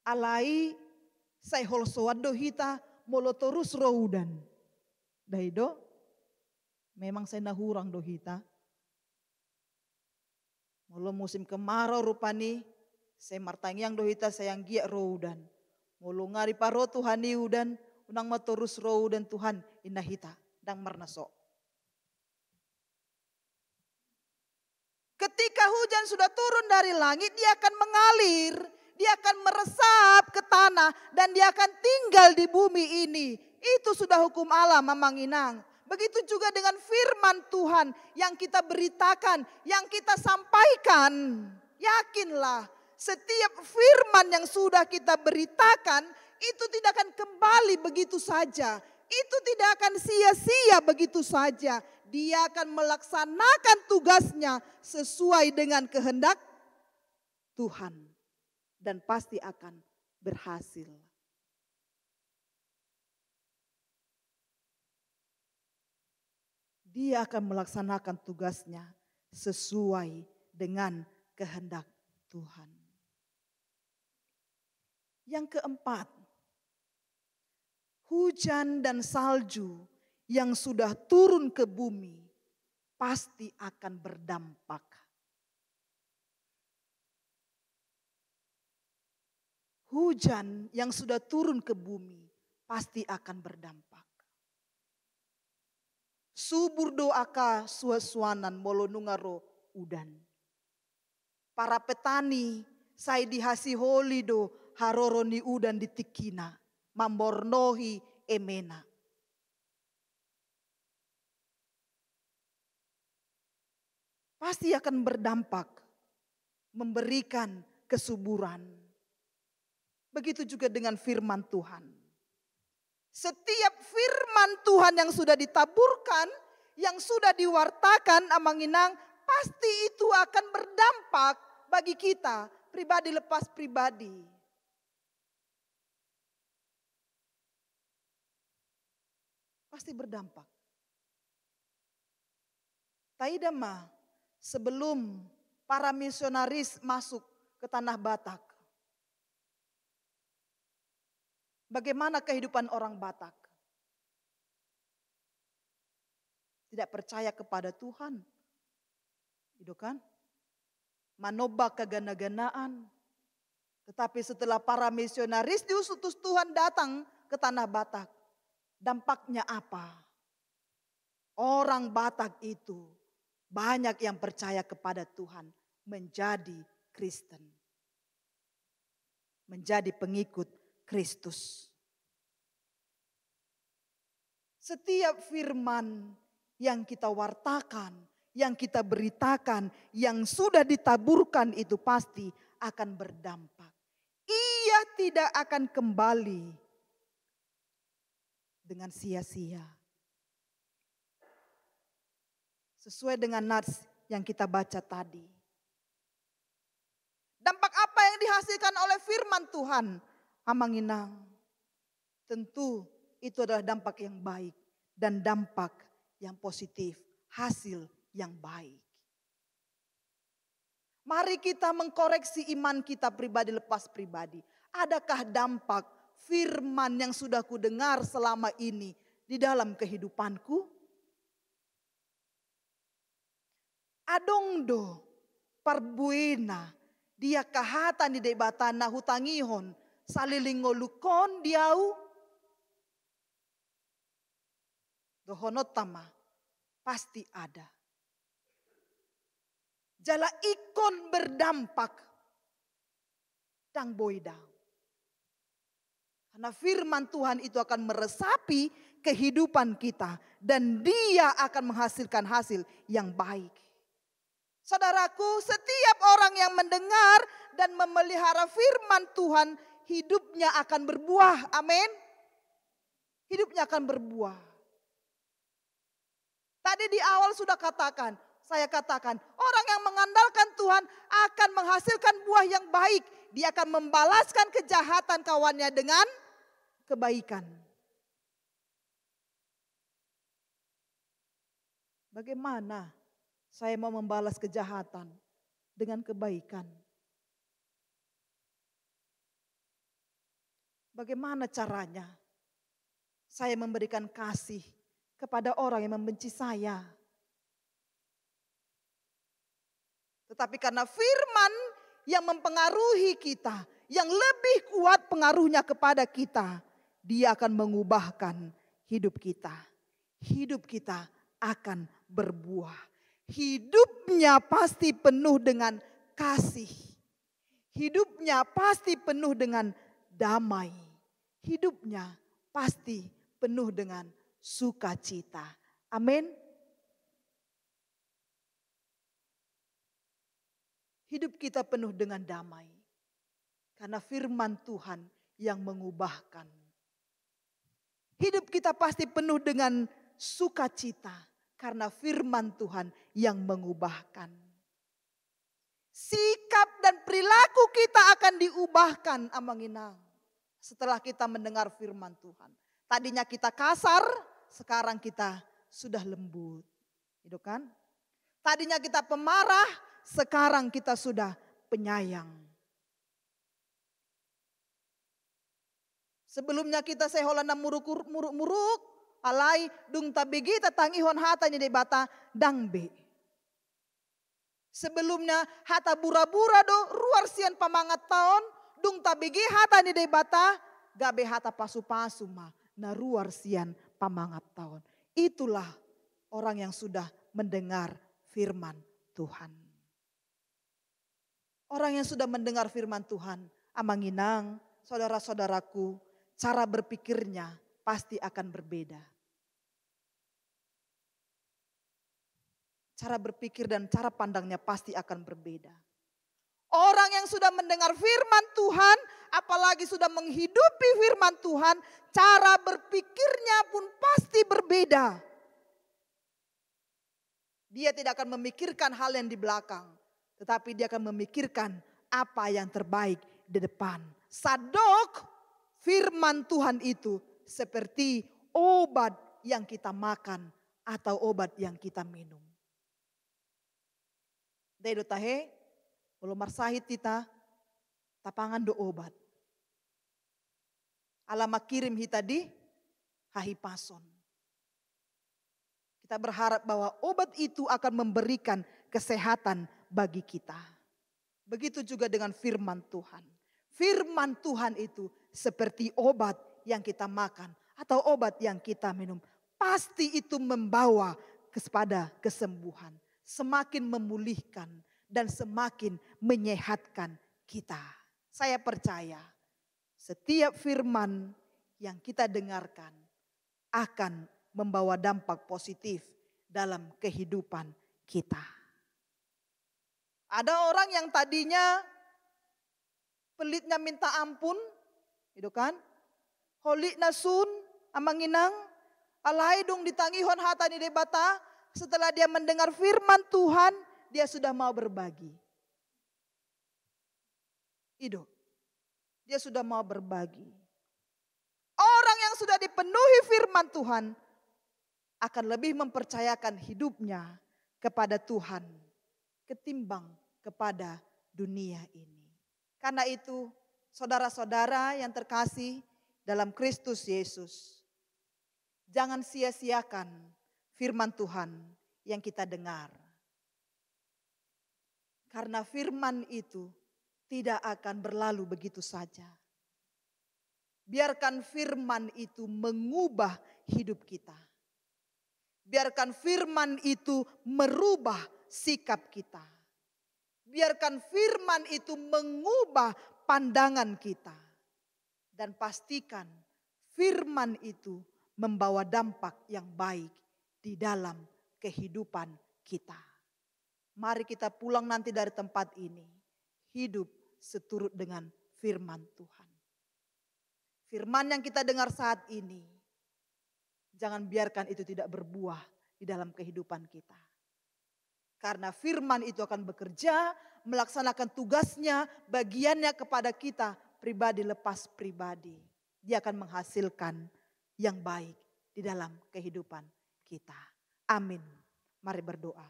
Alai say holsoan do hita molotorus roudan. Daido. Memang saya nahurang dohita. Mula musim kemarau rupani. Saya martangyang dohita sayang giak roudan. Mula ngari paro Tuhan iudan. Unang maturus roudan Tuhan inahita. Dang marnaso. Ketika hujan sudah turun dari langit. Dia akan mengalir. Dia akan meresap ke tanah. Dan dia akan tinggal di bumi ini. Itu sudah hukum Allah mamanginang. Begitu juga dengan firman Tuhan yang kita beritakan, yang kita sampaikan. Yakinlah setiap firman yang sudah kita beritakan itu tidak akan kembali begitu saja. Itu tidak akan sia-sia begitu saja. Dia akan melaksanakan tugasnya sesuai dengan kehendak Tuhan. Dan pasti akan berhasil. Dia akan melaksanakan tugasnya sesuai dengan kehendak Tuhan. Yang keempat, hujan dan salju yang sudah turun ke bumi pasti akan berdampak. Hujan yang sudah turun ke bumi pasti akan berdampak. Subur doaka suasuanan molonungaro udan. Para petani say dihasiholi do haroroni udan di tikina. Mambornohi emena. Pasti akan berdampak. Memberikan kesuburan. Begitu juga dengan firman Tuhan. Setiap firman Tuhan yang sudah ditaburkan, yang sudah diwartakan amanginang, pasti itu akan berdampak bagi kita, pribadi lepas pribadi. Pasti berdampak. Taidama, sebelum para misionaris masuk ke tanah Batak, bagaimana kehidupan orang Batak? Tidak percaya kepada Tuhan. Itu kan? Manobak kegana-ganaan. Tetapi setelah para misionaris diutus Tuhan datang ke tanah Batak, dampaknya apa? Orang Batak itu banyak yang percaya kepada Tuhan, menjadi Kristen. Menjadi pengikut Kristus. Setiap firman yang kita wartakan, yang kita beritakan, yang sudah ditaburkan itu pasti akan berdampak. Ia tidak akan kembali dengan sia-sia. Sesuai dengan nats yang kita baca tadi. Dampak apa yang dihasilkan oleh firman Tuhan? Amanginang. Tentu itu adalah dampak yang baik dan dampak yang positif, hasil yang baik. Mari kita mengkoreksi iman kita pribadi lepas pribadi. Adakah dampak firman yang sudah kudengar selama ini di dalam kehidupanku? Adongdo parbuena dia kahatan di debatana hutangihon salilingolukon diau dohonotama pasti ada. Jala ikon berdampak dang boydang. Karena firman Tuhan itu akan meresapi kehidupan kita dan dia akan menghasilkan hasil yang baik. Saudaraku, setiap orang yang mendengar dan memelihara firman Tuhan, hidupnya akan berbuah. Amin. Hidupnya akan berbuah. Tadi di awal sudah saya katakan, orang yang mengandalkan Tuhan akan menghasilkan buah yang baik. Dia akan membalaskan kejahatan kawannya dengan kebaikan. Bagaimana saya mau membalas kejahatan dengan kebaikan? Bagaimana caranya saya memberikan kasih kepada orang yang membenci saya? Tetapi karena firman yang mempengaruhi kita, yang lebih kuat pengaruhnya kepada kita, dia akan mengubahkan hidup kita. Hidup kita akan berbuah. Hidupnya pasti penuh dengan kasih. Hidupnya pasti penuh dengan damai. Hidupnya pasti penuh dengan sukacita. Amin. Hidup kita penuh dengan damai. Karena firman Tuhan yang mengubahkan. Hidup kita pasti penuh dengan sukacita. Karena firman Tuhan yang mengubahkan. Sikap dan perilaku kita akan diubahkan, amanginang. Setelah kita mendengar firman Tuhan. Tadinya kita kasar, sekarang kita sudah lembut. Itu kan? Tadinya kita pemarah, sekarang kita sudah penyayang. Sebelumnya kita seholana muruk-muruk, alai dung tabigi tatangihon hata ni debata dangbe. Sebelumnya hata bura-bura do ruar sian pamangat tahun, dung tabigi hata ni debata gabe hata pasu-pasu ma na ruar sian pamangat tahun. Itulah orang yang sudah mendengar firman Tuhan. Orang yang sudah mendengar firman Tuhan, amanginang, saudara-saudaraku, cara berpikirnya pasti akan berbeda. Cara berpikir dan cara pandangnya pasti akan berbeda. Orang yang sudah mendengar firman Tuhan, apalagi sudah menghidupi firman Tuhan, cara berpikirnya pun pasti berbeda. Dia tidak akan memikirkan hal yang di belakang, tetapi dia akan memikirkan apa yang terbaik di depan. Sadok, firman Tuhan itu seperti obat yang kita makan atau obat yang kita minum. Dedo tahe, belum marsahit kita, tapangan do obat. Alama kirim hitadi, hahipason. Kita berharap bahwa obat itu akan memberikan kesehatan bagi kita. Begitu juga dengan firman Tuhan. Firman Tuhan itu seperti obat yang kita makan atau obat yang kita minum. Pasti itu membawa kepada kesembuhan. Semakin memulihkan dan semakin menyehatkan kita. Saya percaya setiap firman yang kita dengarkan akan membawa dampak positif dalam kehidupan kita. Ada orang yang tadinya pelitnya minta ampun, gitu kan? Holikna sun, amanginang, alai dong ditangihon hata ni debata. Setelah dia mendengar firman Tuhan, dia sudah mau berbagi. Itu, dia sudah mau berbagi. Orang yang sudah dipenuhi firman Tuhan akan lebih mempercayakan hidupnya kepada Tuhan ketimbang kepada dunia ini. Karena itu, saudara-saudara yang terkasih dalam Kristus Yesus, jangan sia-siakan firman Tuhan yang kita dengar. Karena firman itu tidak akan berlalu begitu saja. Biarkan firman itu mengubah hidup kita. Biarkan firman itu merubah sikap kita. Biarkan firman itu mengubah pandangan kita. Dan pastikan firman itu membawa dampak yang baik di dalam kehidupan kita. Mari kita pulang nanti dari tempat ini. Hidup seturut dengan firman Tuhan. Firman yang kita dengar saat ini, jangan biarkan itu tidak berbuah di dalam kehidupan kita. Karena firman itu akan bekerja, melaksanakan tugasnya, bagiannya kepada kita pribadi lepas pribadi. Dia akan menghasilkan yang baik di dalam kehidupan kita. Amin. Mari berdoa.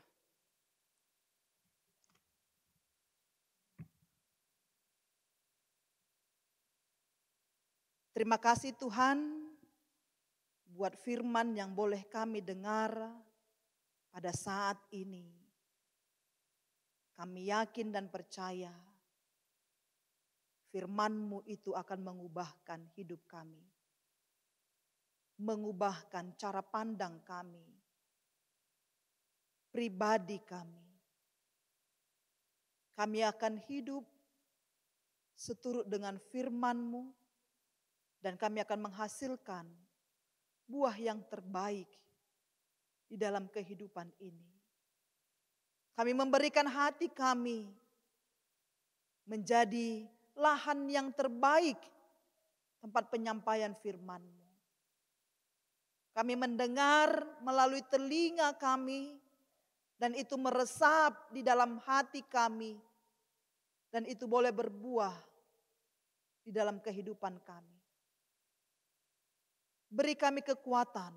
Terima kasih Tuhan buat firman yang boleh kami dengar pada saat ini. Kami yakin dan percaya firman-Mu itu akan mengubahkan hidup kami. Mengubahkan cara pandang kami. Pribadi kami. Kami akan hidup seturut dengan firman-Mu. Dan kami akan menghasilkan buah yang terbaik di dalam kehidupan ini. Kami memberikan hati kami menjadi lahan yang terbaik tempat penyampaian firman-Mu. Kami mendengar melalui telinga kami dan itu meresap di dalam hati kami dan itu boleh berbuah di dalam kehidupan kami. Beri kami kekuatan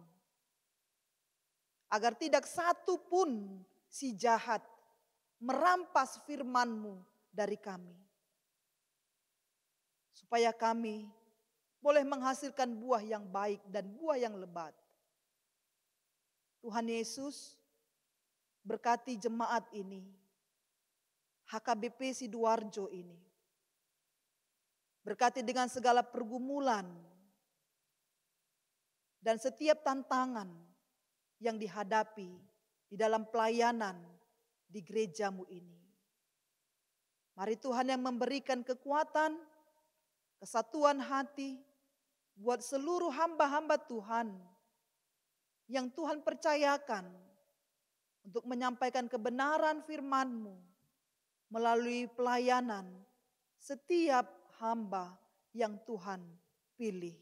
agar tidak satu pun si jahat merampas firman-Mu dari kami. Supaya kami boleh menghasilkan buah yang baik dan buah yang lebat. Tuhan Yesus berkati jemaat ini, HKBP Sidoarjo ini. Berkati dengan segala pergumulan dan setiap tantangan yang dihadapi di dalam pelayanan di gereja-Mu ini. Mari Tuhan yang memberikan kekuatan, kesatuan hati buat seluruh hamba-hamba Tuhan yang Tuhan percayakan untuk menyampaikan kebenaran firman-Mu melalui pelayanan setiap hamba yang Tuhan pilih.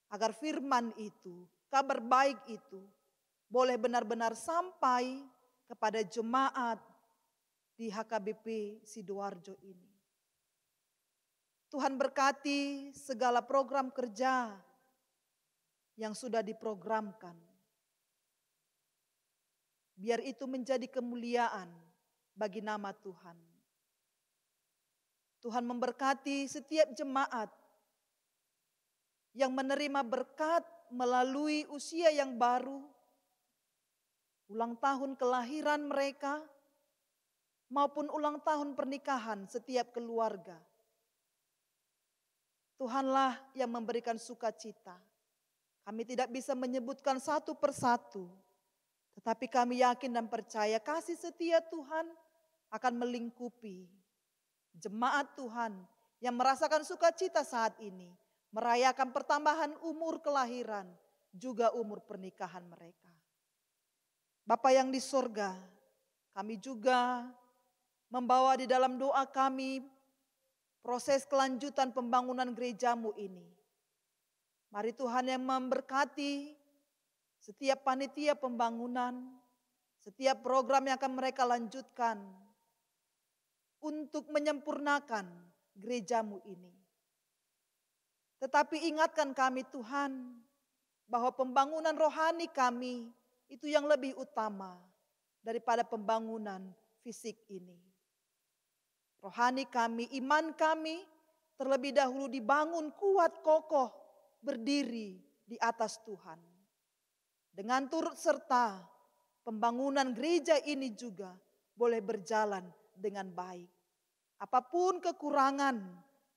Agar firman itu, kabar baik itu boleh benar-benar sampai kepada jemaat di HKBP Sidoarjo ini. Tuhan berkati segala program kerja yang sudah diprogramkan. Biar itu menjadi kemuliaan bagi nama Tuhan. Tuhan memberkati setiap jemaat yang menerima berkat melalui usia yang baru, ulang tahun kelahiran mereka, maupun ulang tahun pernikahan setiap keluarga. Tuhanlah yang memberikan sukacita. Kami tidak bisa menyebutkan satu persatu, tetapi kami yakin dan percaya kasih setia Tuhan akan melingkupi jemaat Tuhan yang merasakan sukacita saat ini, merayakan pertambahan umur kelahiran, juga umur pernikahan mereka. Bapa yang di sorga, kami juga membawa di dalam doa kami proses kelanjutan pembangunan gerejamu ini. Mari Tuhan yang memberkati setiap panitia pembangunan, setiap program yang akan mereka lanjutkan untuk menyempurnakan gerejamu ini. Tetapi ingatkan kami Tuhan, bahwa pembangunan rohani kami itu yang lebih utama daripada pembangunan fisik ini. Rohani kami, iman kami terlebih dahulu dibangun kuat, kokoh, berdiri di atas Tuhan. Dengan turut serta pembangunan gereja ini juga boleh berjalan dengan baik. Apapun kekurangan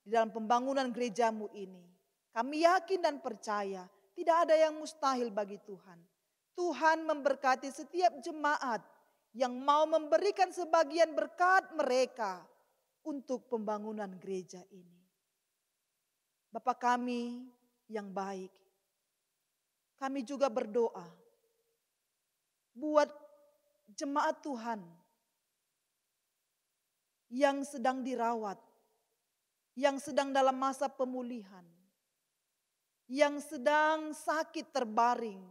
di dalam pembangunan gerejamu ini, kami yakin dan percaya tidak ada yang mustahil bagi Tuhan. Tuhan memberkati setiap jemaat yang mau memberikan sebagian berkat mereka untuk pembangunan gereja ini. Bapa kami yang baik, kami juga berdoa buat jemaat Tuhan yang sedang dirawat, yang sedang dalam masa pemulihan, yang sedang sakit terbaring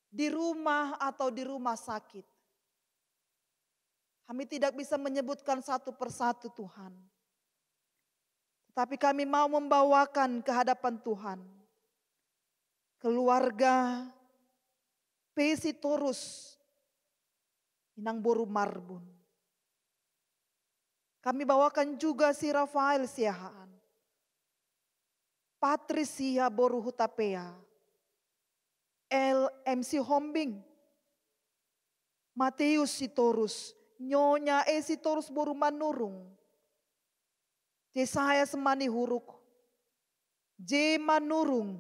di rumah atau di rumah sakit. Kami tidak bisa menyebutkan satu persatu Tuhan. Tetapi kami mau membawakan ke hadapan Tuhan keluarga Pesitorus Inang Boru Marbun. Kami bawakan juga si Rafael Siahaan, Patricia Boru Hutapea, MC Hombing, Mateus Sitorus, Nyonya Sitorus Boru Manurung, Jesaya Semani Huruk, J Manurung,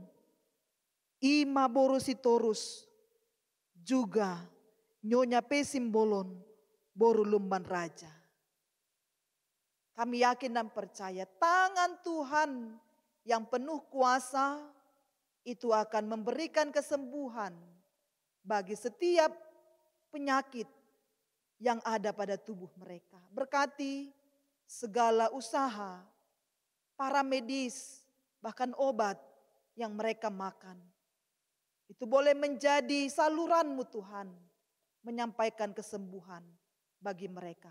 Ima Boru Sitorus, juga Nyonya Pesimbolon Boru Lumban Raja. Kami yakin dan percaya tangan Tuhan yang penuh kuasa itu akan memberikan kesembuhan bagi setiap penyakit yang ada pada tubuh mereka. Berkati segala usaha, para medis, bahkan obat yang mereka makan. Itu boleh menjadi saluranmu Tuhan, menyampaikan kesembuhan bagi mereka.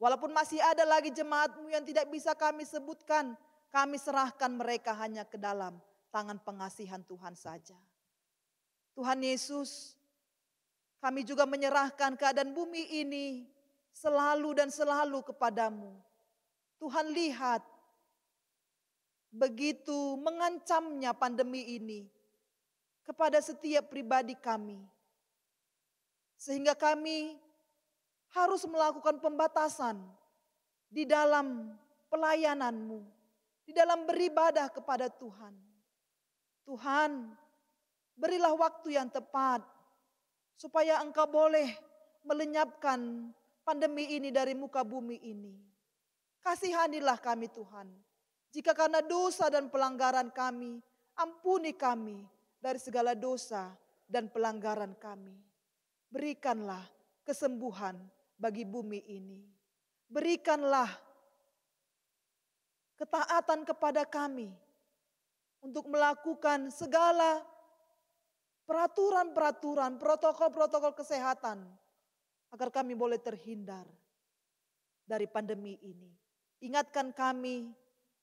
Walaupun masih ada lagi jemaatmu yang tidak bisa kami sebutkan, kami serahkan mereka hanya ke dalam tangan pengasihan Tuhan saja. Tuhan Yesus, kami juga menyerahkan keadaan bumi ini selalu dan selalu kepadamu. Tuhan lihat begitu mengancamnya pandemi ini kepada setiap pribadi kami. Sehingga kami harus melakukan pembatasan di dalam pelayananmu, di dalam beribadah kepada Tuhan. Tuhan, berilah waktu yang tepat supaya Engkau boleh melenyapkan pandemi ini dari muka bumi ini. Kasihanilah kami Tuhan. Jika karena dosa dan pelanggaran kami, ampuni kami dari segala dosa dan pelanggaran kami. Berikanlah kesembuhan bagi bumi ini. Berikanlah ketaatan kepada kami untuk melakukan segala peraturan-peraturan, protokol-protokol kesehatan agar kami boleh terhindar dari pandemi ini. Ingatkan kami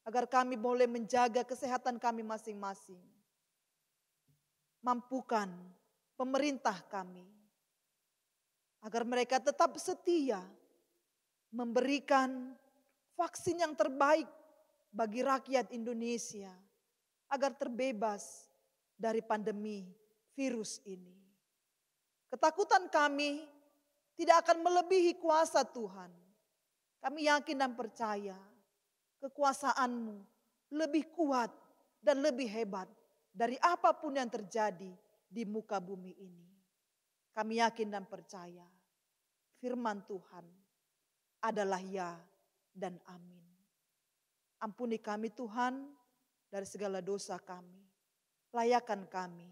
agar kami boleh menjaga kesehatan kami masing-masing. Mampukan pemerintah kami agar mereka tetap setia memberikan vaksin yang terbaik bagi rakyat Indonesia agar terbebas dari pandemi virus ini. Ketakutan kami tidak akan melebihi kuasa Tuhan. Kami yakin dan percaya kekuasaan-Mu lebih kuat dan lebih hebat dari apapun yang terjadi di muka bumi ini. Kami yakin dan percaya firman Tuhan adalah ya dan amin. Ampuni kami Tuhan dari segala dosa kami. Layakkan kami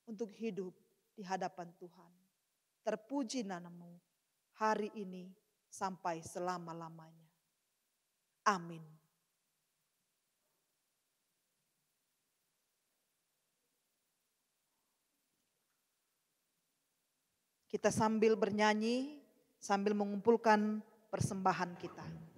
untuk hidup di hadapan Tuhan. Terpuji nama-Mu hari ini sampai selama-lamanya. Amin. Kita sambil bernyanyi, sambil mengumpulkan persembahan kita.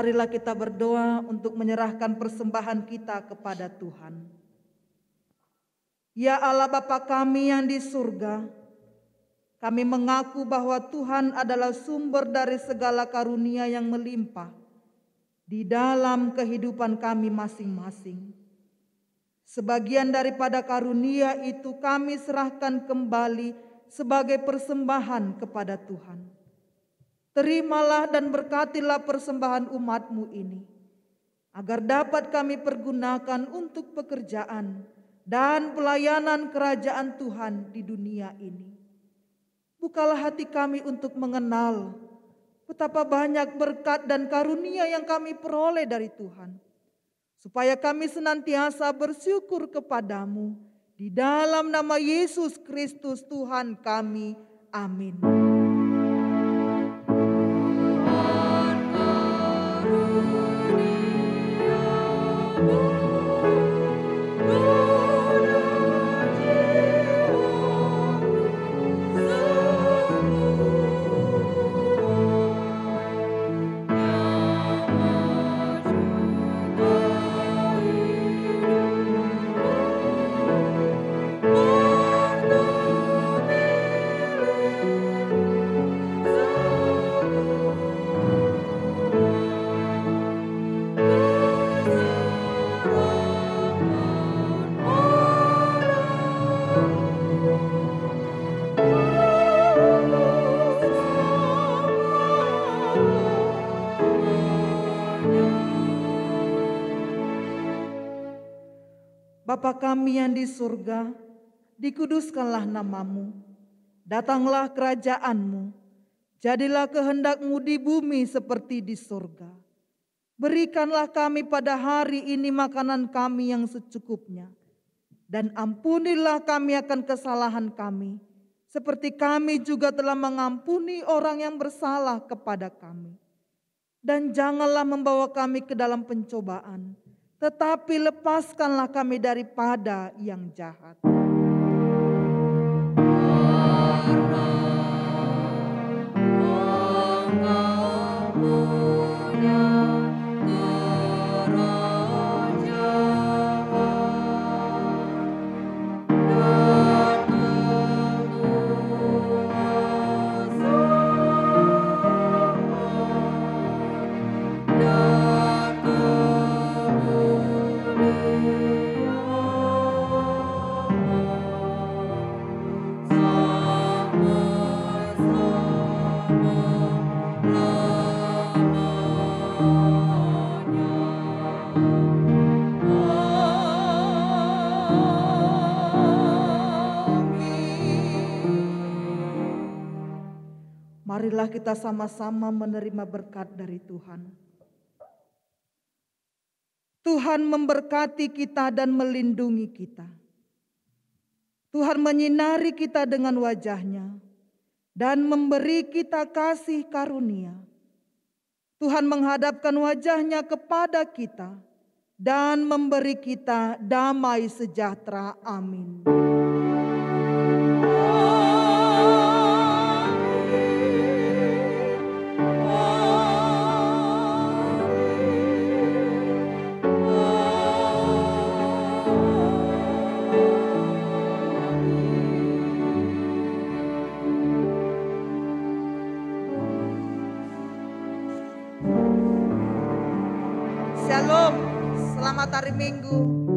Marilah kita berdoa untuk menyerahkan persembahan kita kepada Tuhan. Ya Allah Bapa kami yang di surga, kami mengaku bahwa Tuhan adalah sumber dari segala karunia yang melimpah di dalam kehidupan kami masing-masing. Sebagian daripada karunia itu kami serahkan kembali sebagai persembahan kepada Tuhan. Terimalah dan berkatilah persembahan umat-Mu ini, agar dapat kami pergunakan untuk pekerjaan dan pelayanan kerajaan Tuhan di dunia ini. Bukalah hati kami untuk mengenal betapa banyak berkat dan karunia yang kami peroleh dari Tuhan, supaya kami senantiasa bersyukur kepadamu. Di dalam nama Yesus Kristus Tuhan kami. Amin. Bapa kami yang di surga, dikuduskanlah nama-Mu. Datanglah kerajaan-Mu. Jadilah kehendak-Mu di bumi seperti di surga. Berikanlah kami pada hari ini makanan kami yang secukupnya. Dan ampunilah kami akan kesalahan kami, seperti kami juga telah mengampuni orang yang bersalah kepada kami. Dan janganlah membawa kami ke dalam pencobaan, tetapi lepaskanlah kami daripada yang jahat. Marilah kita sama-sama menerima berkat dari Tuhan. Tuhan memberkati kita dan melindungi kita. Tuhan menyinari kita dengan wajah-Nya dan memberi kita kasih karunia. Tuhan menghadapkan wajah-Nya kepada kita dan memberi kita damai sejahtera. Amin. Shalom, selamat hari Minggu.